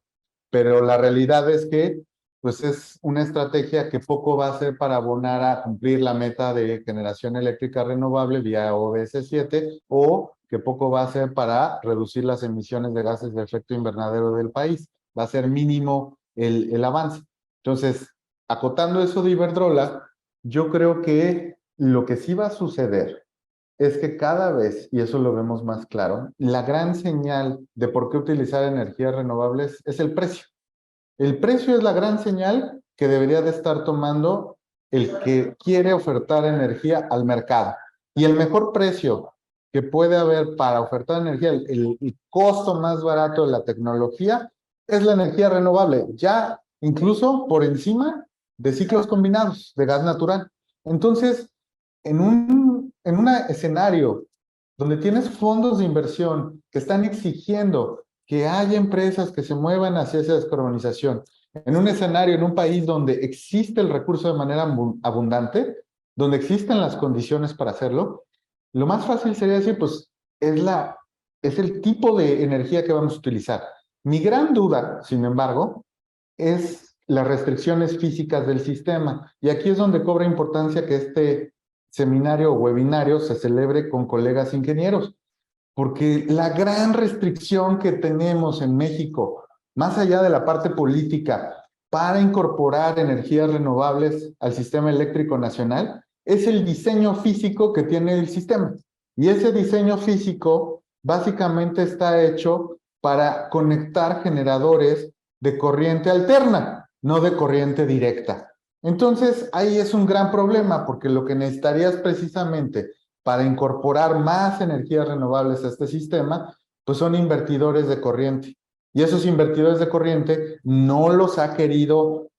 S3: Pero la realidad es que pues es una estrategia que poco va a hacer para abonar a cumplir la meta de generación eléctrica renovable vía ODS 7 o que poco va a hacer para reducir las emisiones de gases de efecto invernadero del país. Va a ser mínimo el avance. Entonces, acotando eso de Iberdrola, yo creo que lo que sí va a suceder es que cada vez, y eso lo vemos más claro, la gran señal de por qué utilizar energías renovables es el precio. El precio es la gran señal que debería de estar tomando el que quiere ofertar energía al mercado. Y el mejor precio que puede haber para ofertar energía, el costo más barato de la tecnología, es la energía renovable, ya incluso por encima de ciclos combinados de gas natural. Entonces, en un escenario donde tienes fondos de inversión que están exigiendo que haya empresas que se muevan hacia esa descarbonización En un escenario, en un país donde existe el recurso de manera abundante, donde existen las condiciones para hacerlo, lo más fácil sería decir, pues, es el tipo de energía que vamos a utilizar. Mi gran duda, sin embargo, es las restricciones físicas del sistema. Y aquí es donde cobra importancia que este seminario o webinario se celebre con colegas ingenieros, porque la gran restricción que tenemos en México, más allá de la parte política, para incorporar energías renovables al sistema eléctrico nacional, es el diseño físico que tiene el sistema. Y ese diseño físico básicamente está hecho para conectar generadores de corriente alterna, no de corriente directa. Entonces, ahí es un gran problema, porque lo que necesitarías precisamente para incorporar más energías renovables a este sistema, pues son invertidores de corriente. Y esos invertidores de corriente no los ha querido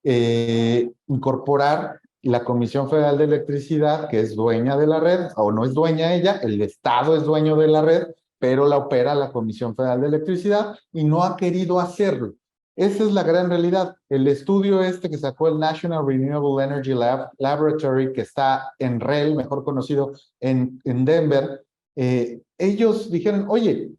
S3: incorporar la Comisión Federal de Electricidad, que es dueña de la red, o no es dueña ella, el Estado es dueño de la red, pero la opera la Comisión Federal de Electricidad y no ha querido hacerlo. Esa es la gran realidad. El estudio este que sacó el National Renewable Energy Laboratory, que está en REL, mejor conocido en Denver, ellos dijeron, oye,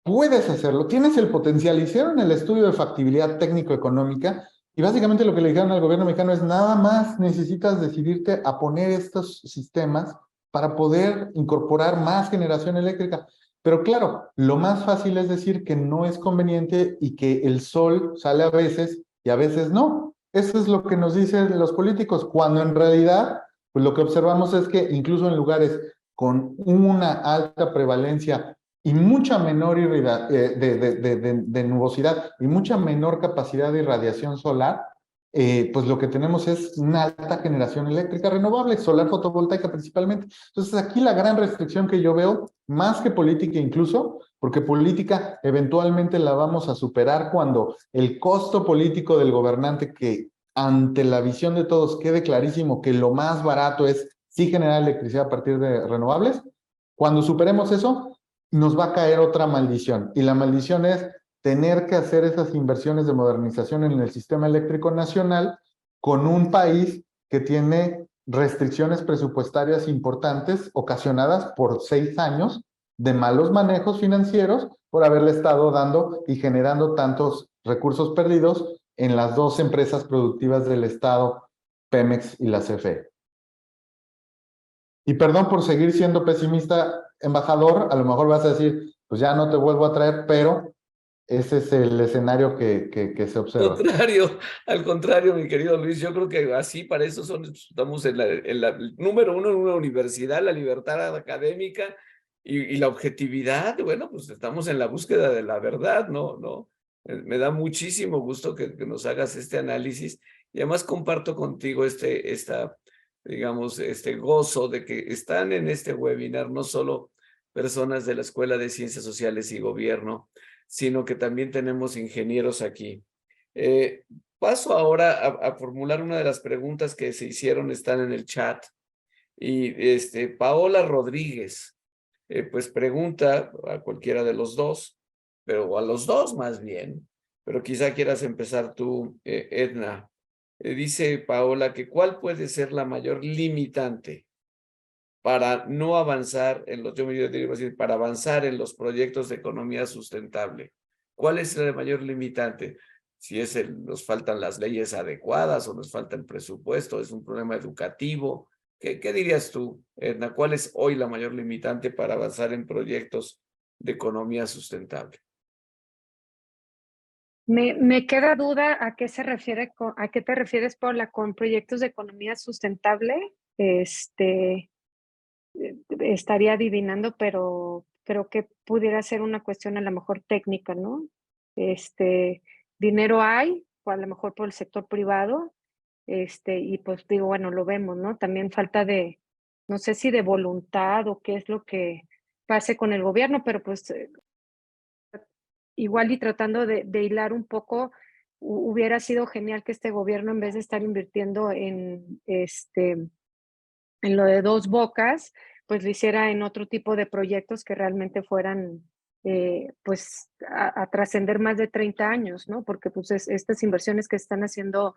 S3: puedes hacerlo, tienes el potencial. Hicieron el estudio de factibilidad técnico-económica y básicamente lo que le dijeron al gobierno mexicano es nada más necesitas decidirte a poner estos sistemas para poder incorporar más generación eléctrica. Pero claro, lo más fácil es decir que no es conveniente y que el sol sale a veces y a veces no. Eso es lo que nos dicen los políticos, cuando en realidad, pues lo que observamos es que incluso en lugares con una alta prevalencia y mucha menor de nubosidad y mucha menor capacidad de irradiación solar, pues lo que tenemos es una alta generación eléctrica renovable, solar fotovoltaica principalmente. Entonces aquí la gran restricción que yo veo, más que política incluso, porque política eventualmente la vamos a superar cuando el costo político del gobernante, que ante la visión de todos quede clarísimo que lo más barato es sí generar electricidad a partir de renovables, cuando superemos eso, nos va a caer otra maldición. Y la maldición es tener que hacer esas inversiones de modernización en el sistema eléctrico nacional con un país que tiene restricciones presupuestarias importantes ocasionadas por 6 años de malos manejos financieros por haberle estado dando y generando tantos recursos perdidos en las dos empresas productivas del Estado, Pemex y la CFE. Y perdón por seguir siendo pesimista, embajador, a lo mejor vas a decir, pues ya no te vuelvo a traer, pero ese es el escenario que se observa.
S1: Al contrario, mi querido Luis, yo creo que así para eso estamos en la número uno en una universidad, la libertad académica y la objetividad. Bueno, pues estamos en la búsqueda de la verdad, ¿no? Me da muchísimo gusto que nos hagas este análisis y además comparto contigo digamos, este gozo de que están en este webinar no solo personas de la Escuela de Ciencias Sociales y Gobierno, sino que también tenemos ingenieros aquí. Paso ahora a formular una de las preguntas que se hicieron, están en el chat. Y Paola Rodríguez, pues pregunta a cualquiera de los dos, pero a los dos más bien, pero quizá quieras empezar tú, Edna. Dice Paola que ¿cuál puede ser la mayor limitante para no avanzar en los, yo me digo así, para avanzar en los proyectos de economía sustentable? ¿Cuál es el mayor limitante? Si nos faltan las leyes adecuadas o nos falta el presupuesto, es un problema educativo. ¿Qué dirías tú, Edna? ¿Cuál es hoy la mayor limitante para avanzar en proyectos de economía sustentable?
S2: Me queda duda a qué se refiere, a qué te refieres, Paula, con proyectos de economía sustentable. Estaría adivinando, pero creo que pudiera ser una cuestión a lo mejor técnica, ¿no? Dinero hay, o a lo mejor por el sector privado, y pues digo, bueno, lo vemos, ¿no? También falta de, no sé si de voluntad o qué es lo que pase con el gobierno, pero pues igual y tratando de hilar un poco, hubiera sido genial que este gobierno, en vez de estar invirtiendo en lo de Dos Bocas, pues lo hiciera en otro tipo de proyectos que realmente fueran pues a trascender más de 30 años, ¿no? Porque pues estas inversiones que están haciendo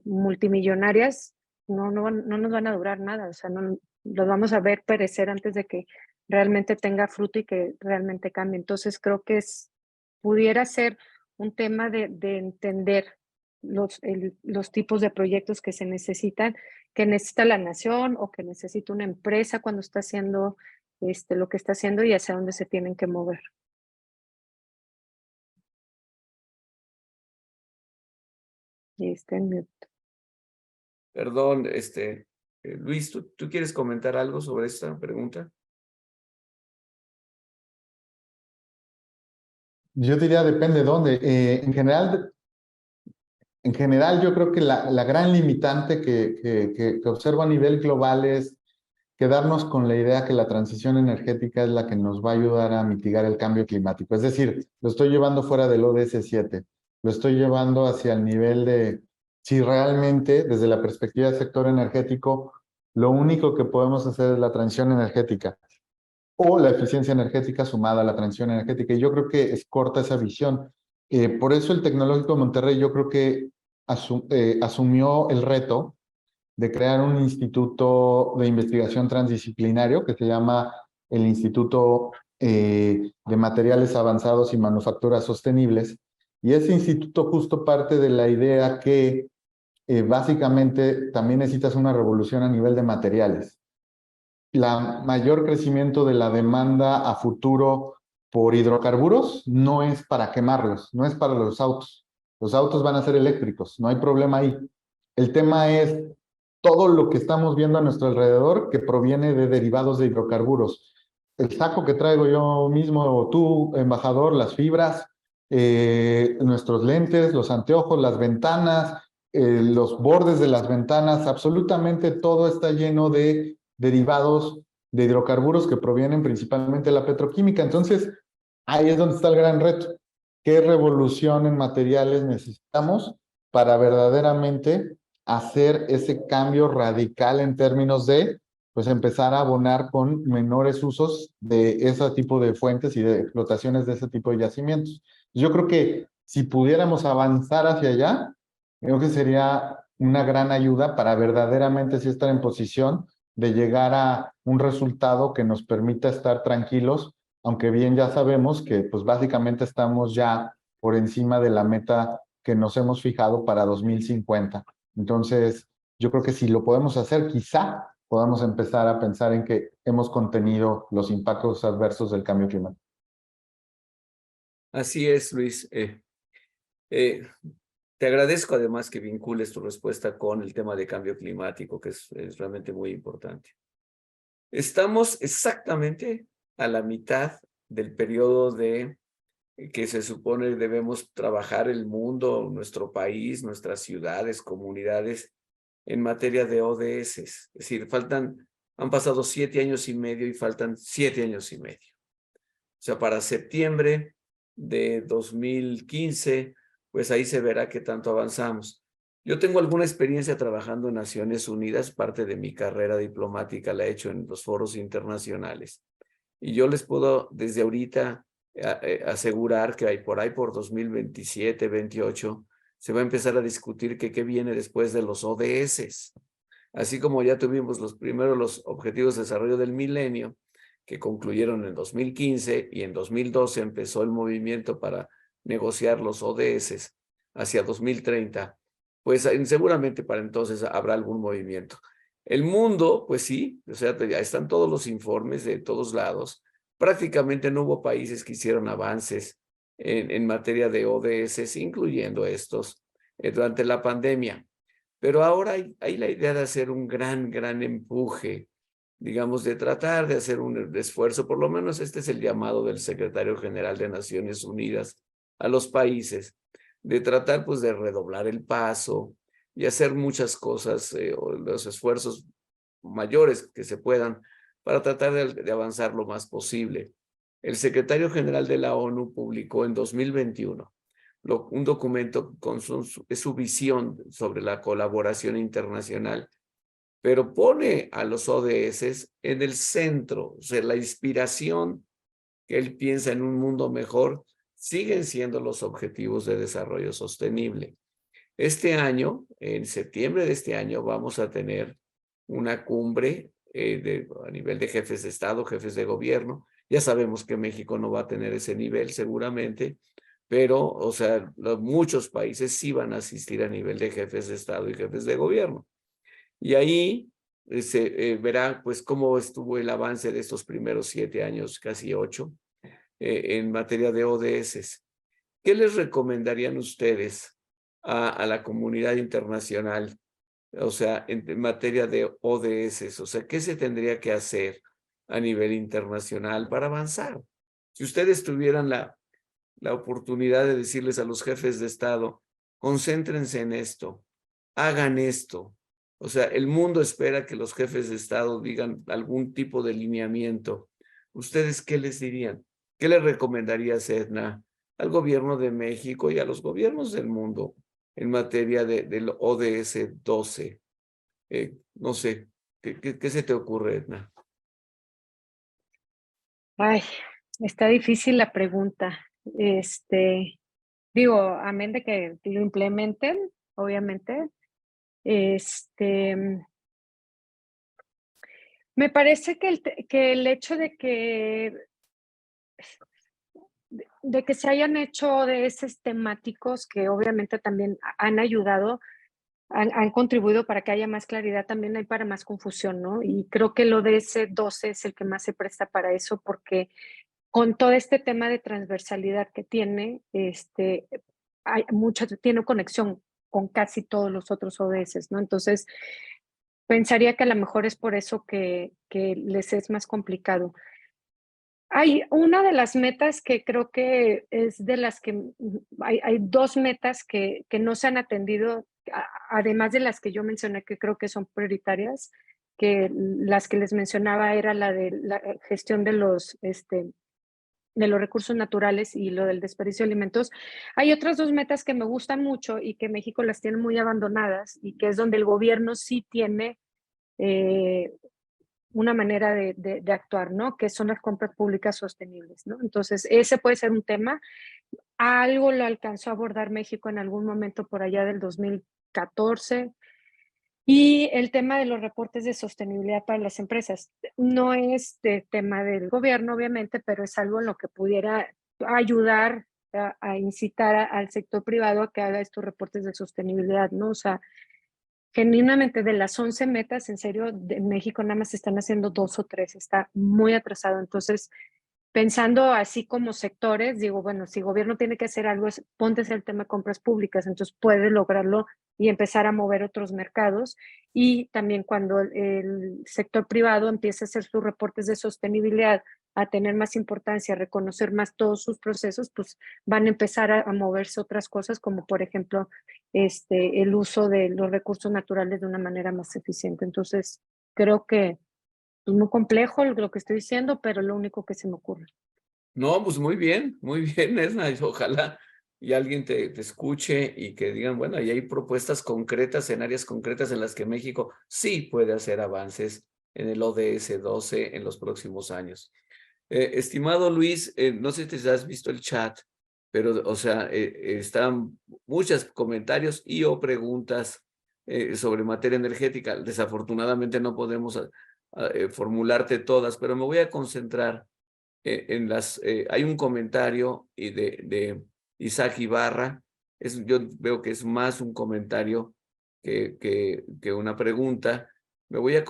S2: multimillonarias no nos van a durar nada, o sea, no los vamos a ver perecer antes de que realmente tenga fruto y que realmente cambie. Entonces creo que pudiera ser un tema de entender los tipos de proyectos que se necesitan, que necesita la nación o que necesita una empresa cuando está haciendo lo que está haciendo y hacia dónde se tienen que mover. Y está en mute.
S1: Perdón, Luis, ¿tú quieres comentar algo sobre esta pregunta?
S3: Yo diría depende de dónde. En general, yo creo que la gran limitante que observo a nivel global es quedarnos con la idea que la transición energética es la que nos va a ayudar a mitigar el cambio climático. Es decir, lo estoy llevando fuera del ODS 7, lo estoy llevando hacia el nivel de si realmente, desde la perspectiva del sector energético, lo único que podemos hacer es la transición energética o la eficiencia energética sumada a la transición energética. Y yo creo que es corta esa visión. Por eso el Tecnológico de Monterrey yo creo que asumió el reto de crear un instituto de investigación transdisciplinario que se llama el Instituto de Materiales Avanzados y Manufacturas Sostenibles. Y ese instituto justo parte de la idea que básicamente también necesitas una revolución a nivel de materiales. La mayor crecimiento de la demanda a futuro por hidrocarburos no es para quemarlos, no es para los autos. Los autos van a ser eléctricos, no hay problema ahí. El tema es todo lo que estamos viendo a nuestro alrededor que proviene de derivados de hidrocarburos. El saco que traigo yo mismo, o tú, embajador, las fibras, nuestros lentes, los anteojos, las ventanas, los bordes de las ventanas, absolutamente todo está lleno de derivados de hidrocarburos que provienen principalmente de la petroquímica. Entonces, ahí es donde está el gran reto. ¿Qué revolución en materiales necesitamos para verdaderamente hacer ese cambio radical en términos de, pues, empezar a abonar con menores usos de ese tipo de fuentes y de explotaciones de ese tipo de yacimientos? Yo creo que si pudiéramos avanzar hacia allá, creo que sería una gran ayuda para verdaderamente sí estar en posición de llegar a un resultado que nos permita estar tranquilos, aunque bien ya sabemos que pues básicamente estamos ya por encima de la meta que nos hemos fijado para 2050. Entonces, yo creo que si lo podemos hacer, quizá podamos empezar a pensar en que hemos contenido los impactos adversos del cambio climático.
S1: Así es, Luis. Te agradezco además que vincules tu respuesta con el tema de cambio climático, que es realmente muy importante. Estamos exactamente a la mitad del periodo que se supone debemos trabajar el mundo, nuestro país, nuestras ciudades, comunidades, en materia de ODS. Es decir, han pasado 7 años y medio y faltan 7 años y medio. O sea, para septiembre de 2015, pues ahí se verá qué tanto avanzamos. Yo tengo alguna experiencia trabajando en Naciones Unidas, parte de mi carrera diplomática la he hecho en los foros internacionales. Y yo les puedo desde ahorita asegurar que por ahí por 2027, 28, se va a empezar a discutir qué viene después de los ODS. Así como ya tuvimos los Objetivos de Desarrollo del Milenio, que concluyeron en 2015 y en 2012 empezó el movimiento para negociar los ODS hacia 2030, pues seguramente para entonces habrá algún movimiento. El mundo, pues sí, o sea, ya están todos los informes de todos lados. Prácticamente no hubo países que hicieron avances en materia de ODS, incluyendo estos, durante la pandemia. Pero ahora hay la idea de hacer un gran empuje, digamos, de tratar de hacer un esfuerzo, por lo menos este es el llamado del secretario general de Naciones Unidas a los países, de tratar pues de redoblar el paso y hacer muchas cosas, los esfuerzos mayores que se puedan para tratar de avanzar lo más posible. El secretario general de la ONU publicó en 2021 un documento con su visión sobre la colaboración internacional, pero pone a los ODS en el centro, o sea, la inspiración que él piensa en un mundo mejor, siguen siendo los objetivos de desarrollo sostenible. Este año, en septiembre de este año, vamos a tener una cumbre a nivel de jefes de Estado, jefes de gobierno. Ya sabemos que México no va a tener ese nivel seguramente, pero, o sea, muchos países sí van a asistir a nivel de jefes de Estado y jefes de gobierno. Y ahí se verá, pues, cómo estuvo el avance de estos primeros 7 años, casi 8, en materia de ODS. ¿Qué les recomendarían ustedes a la comunidad internacional? O sea, en materia de ODS, o sea, ¿qué se tendría que hacer a nivel internacional para avanzar? Si ustedes tuvieran la oportunidad de decirles a los jefes de Estado, concéntrense en esto, hagan esto. O sea, el mundo espera que los jefes de Estado digan algún tipo de lineamiento. ¿Ustedes qué les dirían? ¿Qué le recomendaría Edna al gobierno de México y a los gobiernos del mundo en materia del ODS 12? No sé, ¿qué se te ocurre, Edna?
S2: Ay, está difícil la pregunta. Digo, amén de que lo implementen, obviamente. Me parece que el hecho de que se hayan hecho ODS temáticos, que obviamente también han ayudado, han contribuido para que haya más claridad, también hay para más confusión, ¿no? Y creo que el ODS 12 es el que más se presta para eso, porque con todo este tema de transversalidad que tiene, tiene conexión con casi todos los otros ODS, ¿no? Entonces, pensaría que a lo mejor es por eso que les es más complicado. Hay una de las metas que creo que es de las que hay 2 metas que no se han atendido, además de las que yo mencioné, que creo que son prioritarias, que las que les mencionaba era la de la gestión de los recursos naturales y lo del desperdicio de alimentos. Hay otras 2 metas que me gustan mucho y que México las tiene muy abandonadas y que es donde el gobierno sí tiene una manera de actuar, ¿no? Que son las compras públicas sostenibles, ¿no? Entonces, ese puede ser un tema. Algo lo alcanzó a abordar México en algún momento por allá del 2014. Y el tema de los reportes de sostenibilidad para las empresas. No es de tema del gobierno, obviamente, pero es algo en lo que pudiera ayudar a incitar al sector privado a que haga estos reportes de sostenibilidad, ¿no? O sea, genuinamente de las 11 metas, en serio, de México nada más están haciendo 2 o 3, está muy atrasado. Entonces, pensando así como sectores, digo, bueno, si el gobierno tiene que hacer algo, ponte el tema de compras públicas, entonces puede lograrlo y empezar a mover otros mercados. Y también cuando el sector privado empiece a hacer sus reportes de sostenibilidad, a tener más importancia, a reconocer más todos sus procesos, pues van a empezar a moverse otras cosas, como por ejemplo el uso de los recursos naturales de una manera más eficiente. Entonces, creo que es muy complejo lo que estoy diciendo, pero lo único que se me ocurre.
S1: No, pues muy bien, Edna, y ojalá y alguien te escuche y que digan, bueno, ahí hay propuestas concretas en áreas concretas en las que México sí puede hacer avances en el ODS 12 en los próximos años. Estimado Luis, no sé si has visto el chat, pero, o sea, están muchos comentarios y o preguntas sobre materia energética. Desafortunadamente no podemos formularte todas, pero me voy a concentrar hay un comentario de Isaac Ibarra. Yo veo que es más un comentario que una pregunta. Me voy a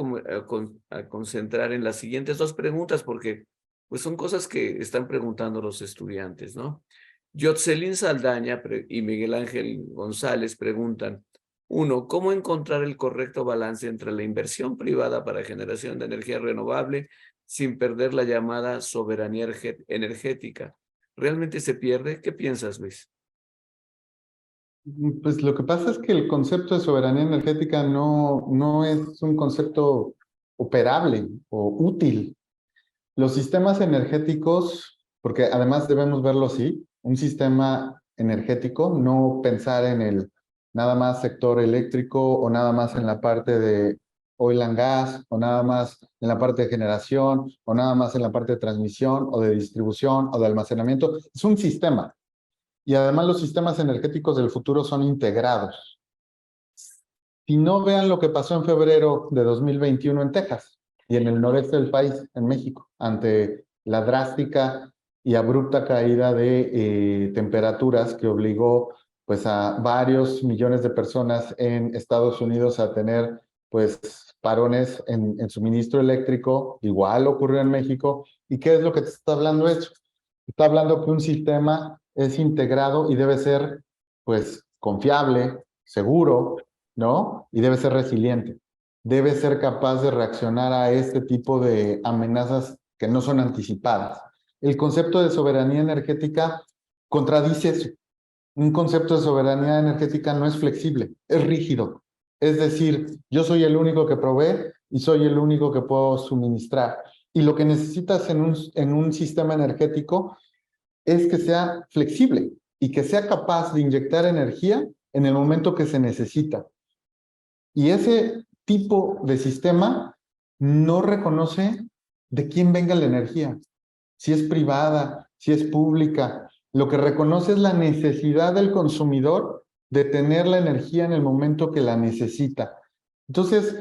S1: concentrar en las siguientes 2 preguntas porque pues son cosas que están preguntando los estudiantes, ¿no? Yotzelín Saldaña y Miguel Ángel González preguntan, 1, ¿cómo encontrar el correcto balance entre la inversión privada para generación de energía renovable sin perder la llamada soberanía energética? ¿Realmente se pierde? ¿Qué piensas, Luis?
S3: Pues lo que pasa es que el concepto de soberanía energética no es un concepto operable o útil. Los sistemas energéticos, porque además debemos verlo así, un sistema energético, no pensar en el nada más sector eléctrico o nada más en la parte de oil and gas, o nada más en la parte de generación, o nada más en la parte de transmisión, o de distribución, o de almacenamiento. Es un sistema. Y además los sistemas energéticos del futuro son integrados. Si no, vean lo que pasó en febrero de 2021 en Texas y en el noreste del país, en México, ante la drástica y abrupta caída de temperaturas que obligó pues a varios millones de personas en Estados Unidos a tener pues parones en suministro eléctrico. Igual ocurrió en México. ¿Y qué es lo que te está hablando eso? Está hablando que un sistema es integrado y debe ser pues confiable, seguro, ¿no? Y debe ser resiliente. Debe ser capaz de reaccionar a este tipo de amenazas que no son anticipadas. El concepto de soberanía energética contradice eso. Un concepto de soberanía energética no es flexible, es rígido. Es decir, yo soy el único que provee y soy el único que puedo suministrar. Y lo que necesitas en un sistema energético es que sea flexible y que sea capaz de inyectar energía en el momento que se necesita. Y ese tipo de sistema no reconoce de quién venga la energía, si es privada, si es pública. Lo que reconoce es la necesidad del consumidor de tener la energía en el momento que la necesita. Entonces,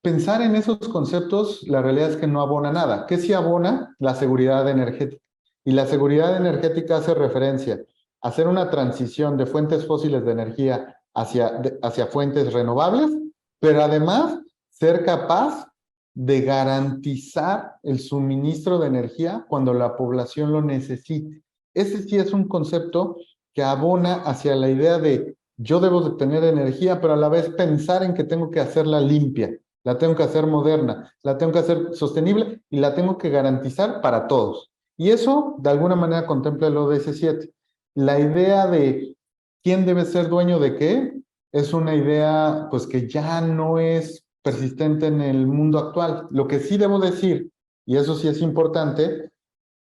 S3: pensar en esos conceptos, la realidad es que no abona nada. ¿Qué sí abona? La seguridad energética. Y la seguridad energética hace referencia a hacer una transición de fuentes fósiles de energía hacia fuentes renovables, pero además ser capaz de garantizar el suministro de energía cuando la población lo necesite. Ese sí es un concepto que abona hacia la idea de yo debo de tener energía, pero a la vez pensar en que tengo que hacerla limpia, la tengo que hacer moderna, la tengo que hacer sostenible y la tengo que garantizar para todos. Y eso, de alguna manera, contempla el ODS 7. La idea de quién debe ser dueño de qué es una idea pues que ya no es persistente en el mundo actual. Lo que sí debo decir, y eso sí es importante,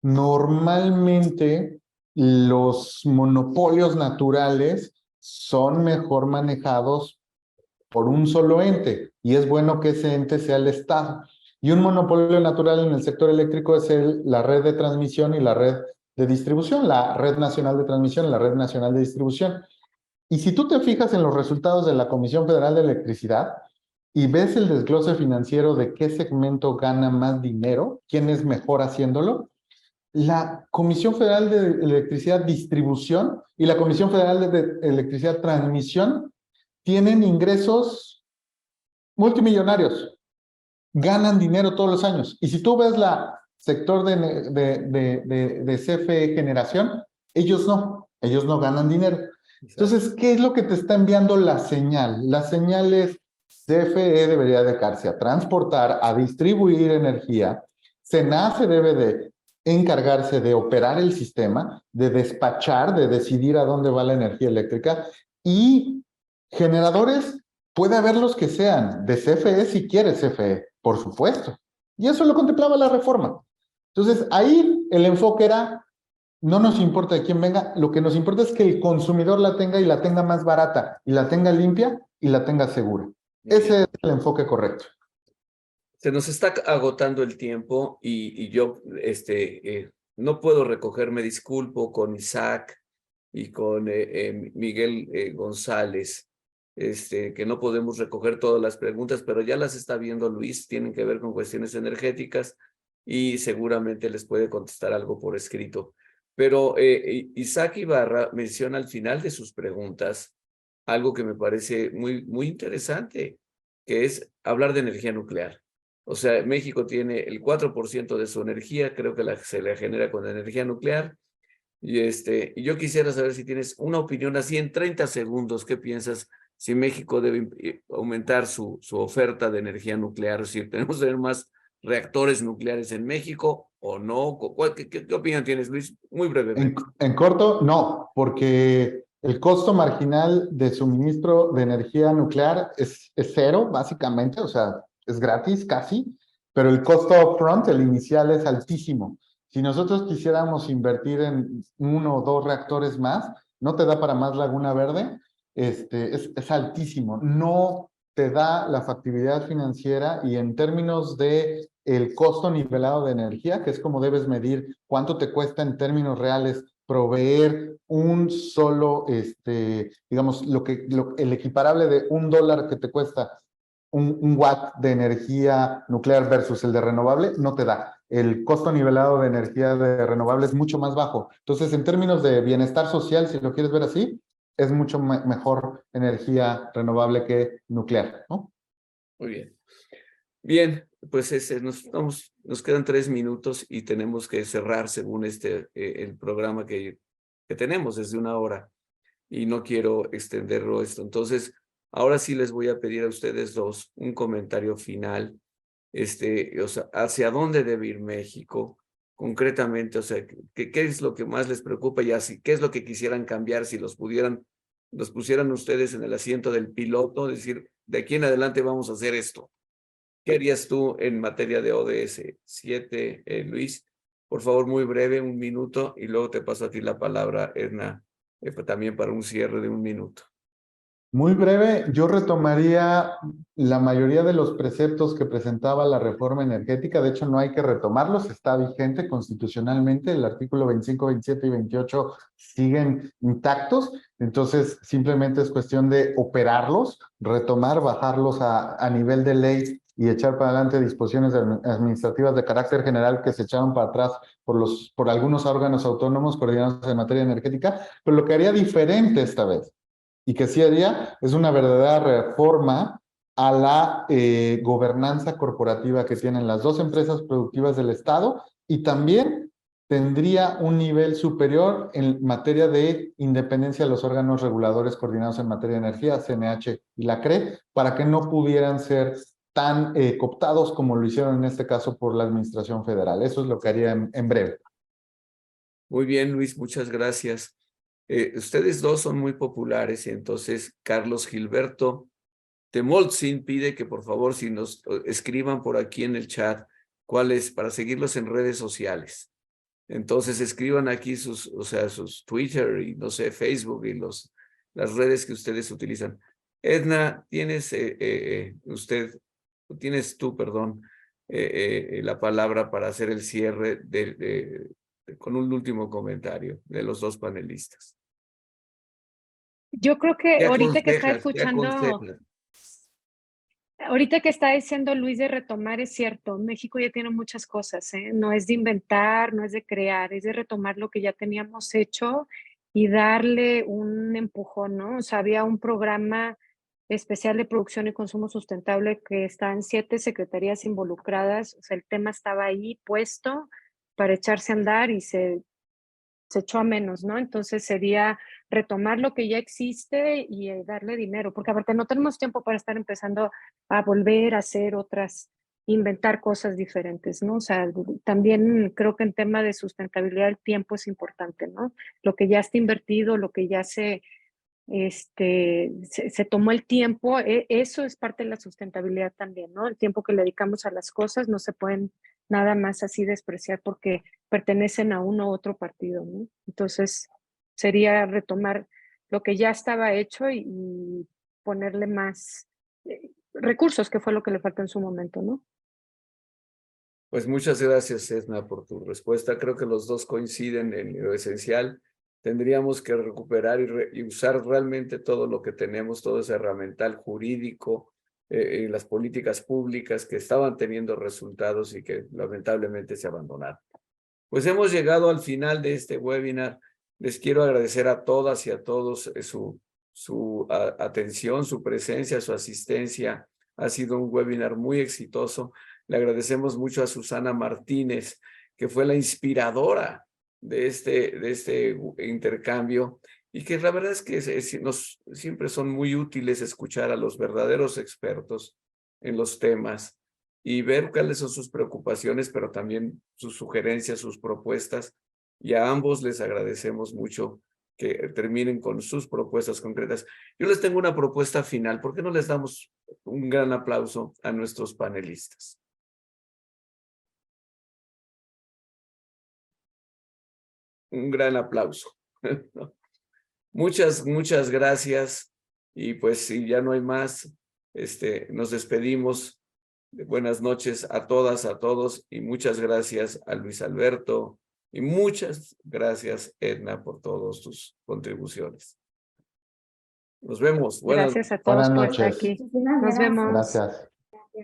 S3: normalmente los monopolios naturales son mejor manejados por un solo ente, y es bueno que ese ente sea el Estado. Y un monopolio natural en el sector eléctrico es la red de transmisión y la red de distribución, la red nacional de transmisión y la red nacional de distribución. Y si tú te fijas en los resultados de la Comisión Federal de Electricidad y ves el desglose financiero de qué segmento gana más dinero, quién es mejor haciéndolo, la Comisión Federal de Electricidad Distribución y la Comisión Federal de Electricidad Transmisión tienen ingresos multimillonarios, ganan dinero todos los años. Y si tú ves la sector de CFE Generación, ellos no ganan dinero. Entonces, ¿qué es lo que te está enviando la señal? La señal es CFE debería dedicarse a transportar, a distribuir energía. SENACE debe de encargarse de operar el sistema, de despachar, de decidir a dónde va la energía eléctrica, y generadores puede haber los que sean de CFE si quiere CFE, por supuesto. Y eso lo contemplaba la reforma. Entonces, ahí el enfoque era, no nos importa de quién venga, lo que nos importa es que el consumidor la tenga y la tenga más barata, y la tenga limpia y la tenga segura. Ese es el enfoque correcto.
S1: Se nos está agotando el tiempo y yo no puedo recoger, me disculpo con Isaac y con Miguel González, que no podemos recoger todas las preguntas, pero ya las está viendo Luis, tienen que ver con cuestiones energéticas y seguramente les puede contestar algo por escrito. Pero Isaac Ibarra menciona al final de sus preguntas algo que me parece muy interesante, que es hablar de energía nuclear. O sea, México tiene el 4% de su energía, creo que se la genera con energía nuclear. Y yo quisiera saber si tienes una opinión así en 30 segundos. ¿Qué piensas si México debe aumentar su oferta de energía nuclear? Si tenemos que tener más reactores nucleares en México o no. ¿Qué opinión tienes, Luis? Muy brevemente.
S3: En corto, no, porque el costo marginal de suministro de energía nuclear es cero, básicamente, o sea, es gratis casi, pero el costo upfront, el inicial, es altísimo. Si nosotros quisiéramos invertir en 1 o 2 reactores más, no te da para más Laguna Verde, es altísimo. No te da la factibilidad financiera y en términos de el costo nivelado de energía, que es como debes medir cuánto te cuesta en términos reales proveer un solo, digamos, el equiparable de $1 que te cuesta un watt de energía nuclear versus el de renovable, no te da. El costo nivelado de energía de renovable es mucho más bajo. Entonces, en términos de bienestar social, si lo quieres ver así, es mucho mejor energía renovable que nuclear, ¿no?
S1: Muy bien. Bien, pues nos quedan 3 minutos y tenemos que cerrar según el programa que tenemos desde 1 hora y no quiero extenderlo esto. Entonces, ahora sí les voy a pedir a ustedes dos un comentario final, o sea, hacia dónde debe ir México concretamente, o sea, qué es lo que más les preocupa y así, qué es lo que quisieran cambiar si los pusieran ustedes en el asiento del piloto, decir, de aquí en adelante vamos a hacer esto. ¿Qué harías tú en materia de ODS 7, Luis? Por favor, muy breve, 1 minuto, y luego te paso a ti la palabra, Edna, también para un cierre de 1 minuto.
S3: Muy breve, yo retomaría la mayoría de los preceptos que presentaba la reforma energética. De hecho, no hay que retomarlos, está vigente constitucionalmente. El artículo 25, 27 y 28 siguen intactos. Entonces, simplemente es cuestión de operarlos, retomar, bajarlos a nivel de ley y echar para adelante disposiciones administrativas de carácter general que se echaron para atrás por algunos órganos autónomos coordinados en materia energética. Pero lo que haría diferente esta vez y que sí haría es una verdadera reforma a la gobernanza corporativa que tienen las dos empresas productivas del Estado y también tendría un nivel superior en materia de independencia de los órganos reguladores coordinados en materia de energía, CNH y la CRE, para que no pudieran ser tan cooptados como lo hicieron en este caso por la Administración Federal. Eso es lo que haría en breve.
S1: Muy bien, Luis, muchas gracias. Ustedes dos son muy populares y entonces Carlos Gilberto Temoltzin pide que por favor si nos escriban por aquí en el chat cuáles para seguirlos en redes sociales. Entonces escriban aquí sus Twitter y no sé, Facebook y las redes que ustedes utilizan. Edna, tienes tú, perdón, la palabra para hacer el cierre con un último comentario de los dos panelistas.
S2: Yo creo que
S1: ¿Qué aconsejas? ¿Qué
S2: escuchando,
S1: aconsejas?
S2: ahorita que está diciendo Luis de retomar, es cierto, México ya tiene muchas cosas, ¿eh? No es de inventar, no es de crear, es de retomar lo que ya teníamos hecho y darle un empujón, ¿no? O sea, había un programa especial de producción y consumo sustentable que estaban 7 secretarías involucradas, o sea, el tema estaba ahí puesto para echarse a andar y se echó a menos, ¿no? Entonces sería retomar lo que ya existe y darle dinero, porque aparte no tenemos tiempo para estar empezando a volver a hacer otras, inventar cosas diferentes, ¿no? O sea, también creo que en tema de sustentabilidad el tiempo es importante, ¿no? Lo que ya está invertido, lo que ya se tomó el tiempo, eso es parte de la sustentabilidad también, ¿no? El tiempo que le dedicamos a las cosas no se pueden nada más así despreciar porque pertenecen a uno u otro partido, ¿no? Entonces, sería retomar lo que ya estaba hecho y ponerle más recursos, que fue lo que le faltó en su momento, ¿no?
S1: Pues muchas gracias, Edna, por tu respuesta. Creo que los dos coinciden en lo esencial. Tendríamos que recuperar y usar realmente todo lo que tenemos, todo ese herramental jurídico, y las políticas públicas que estaban teniendo resultados y que lamentablemente se abandonaron. Pues hemos llegado al final de este webinar. Les quiero agradecer a todas y a todos su atención, su presencia, su asistencia. Ha sido un webinar muy exitoso. Le agradecemos mucho a Susana Martínez, que fue la inspiradora de este intercambio y que la verdad es que siempre son muy útiles escuchar a los verdaderos expertos en los temas y ver cuáles son sus preocupaciones, pero también sus sugerencias, sus propuestas. Y a ambos les agradecemos mucho que terminen con sus propuestas concretas. Yo les tengo una propuesta final. ¿Por qué no les damos un gran aplauso a nuestros panelistas? Un gran aplauso. Muchas gracias. Y pues si ya no hay más, nos despedimos. Buenas noches a todas, a todos, y muchas gracias a Luis Alberto, y muchas gracias, Edna, por todas tus contribuciones. Nos vemos.
S2: Gracias a todos
S3: Buenas
S2: por estar
S3: noches.
S2: aquí. Nos vemos.
S3: Gracias.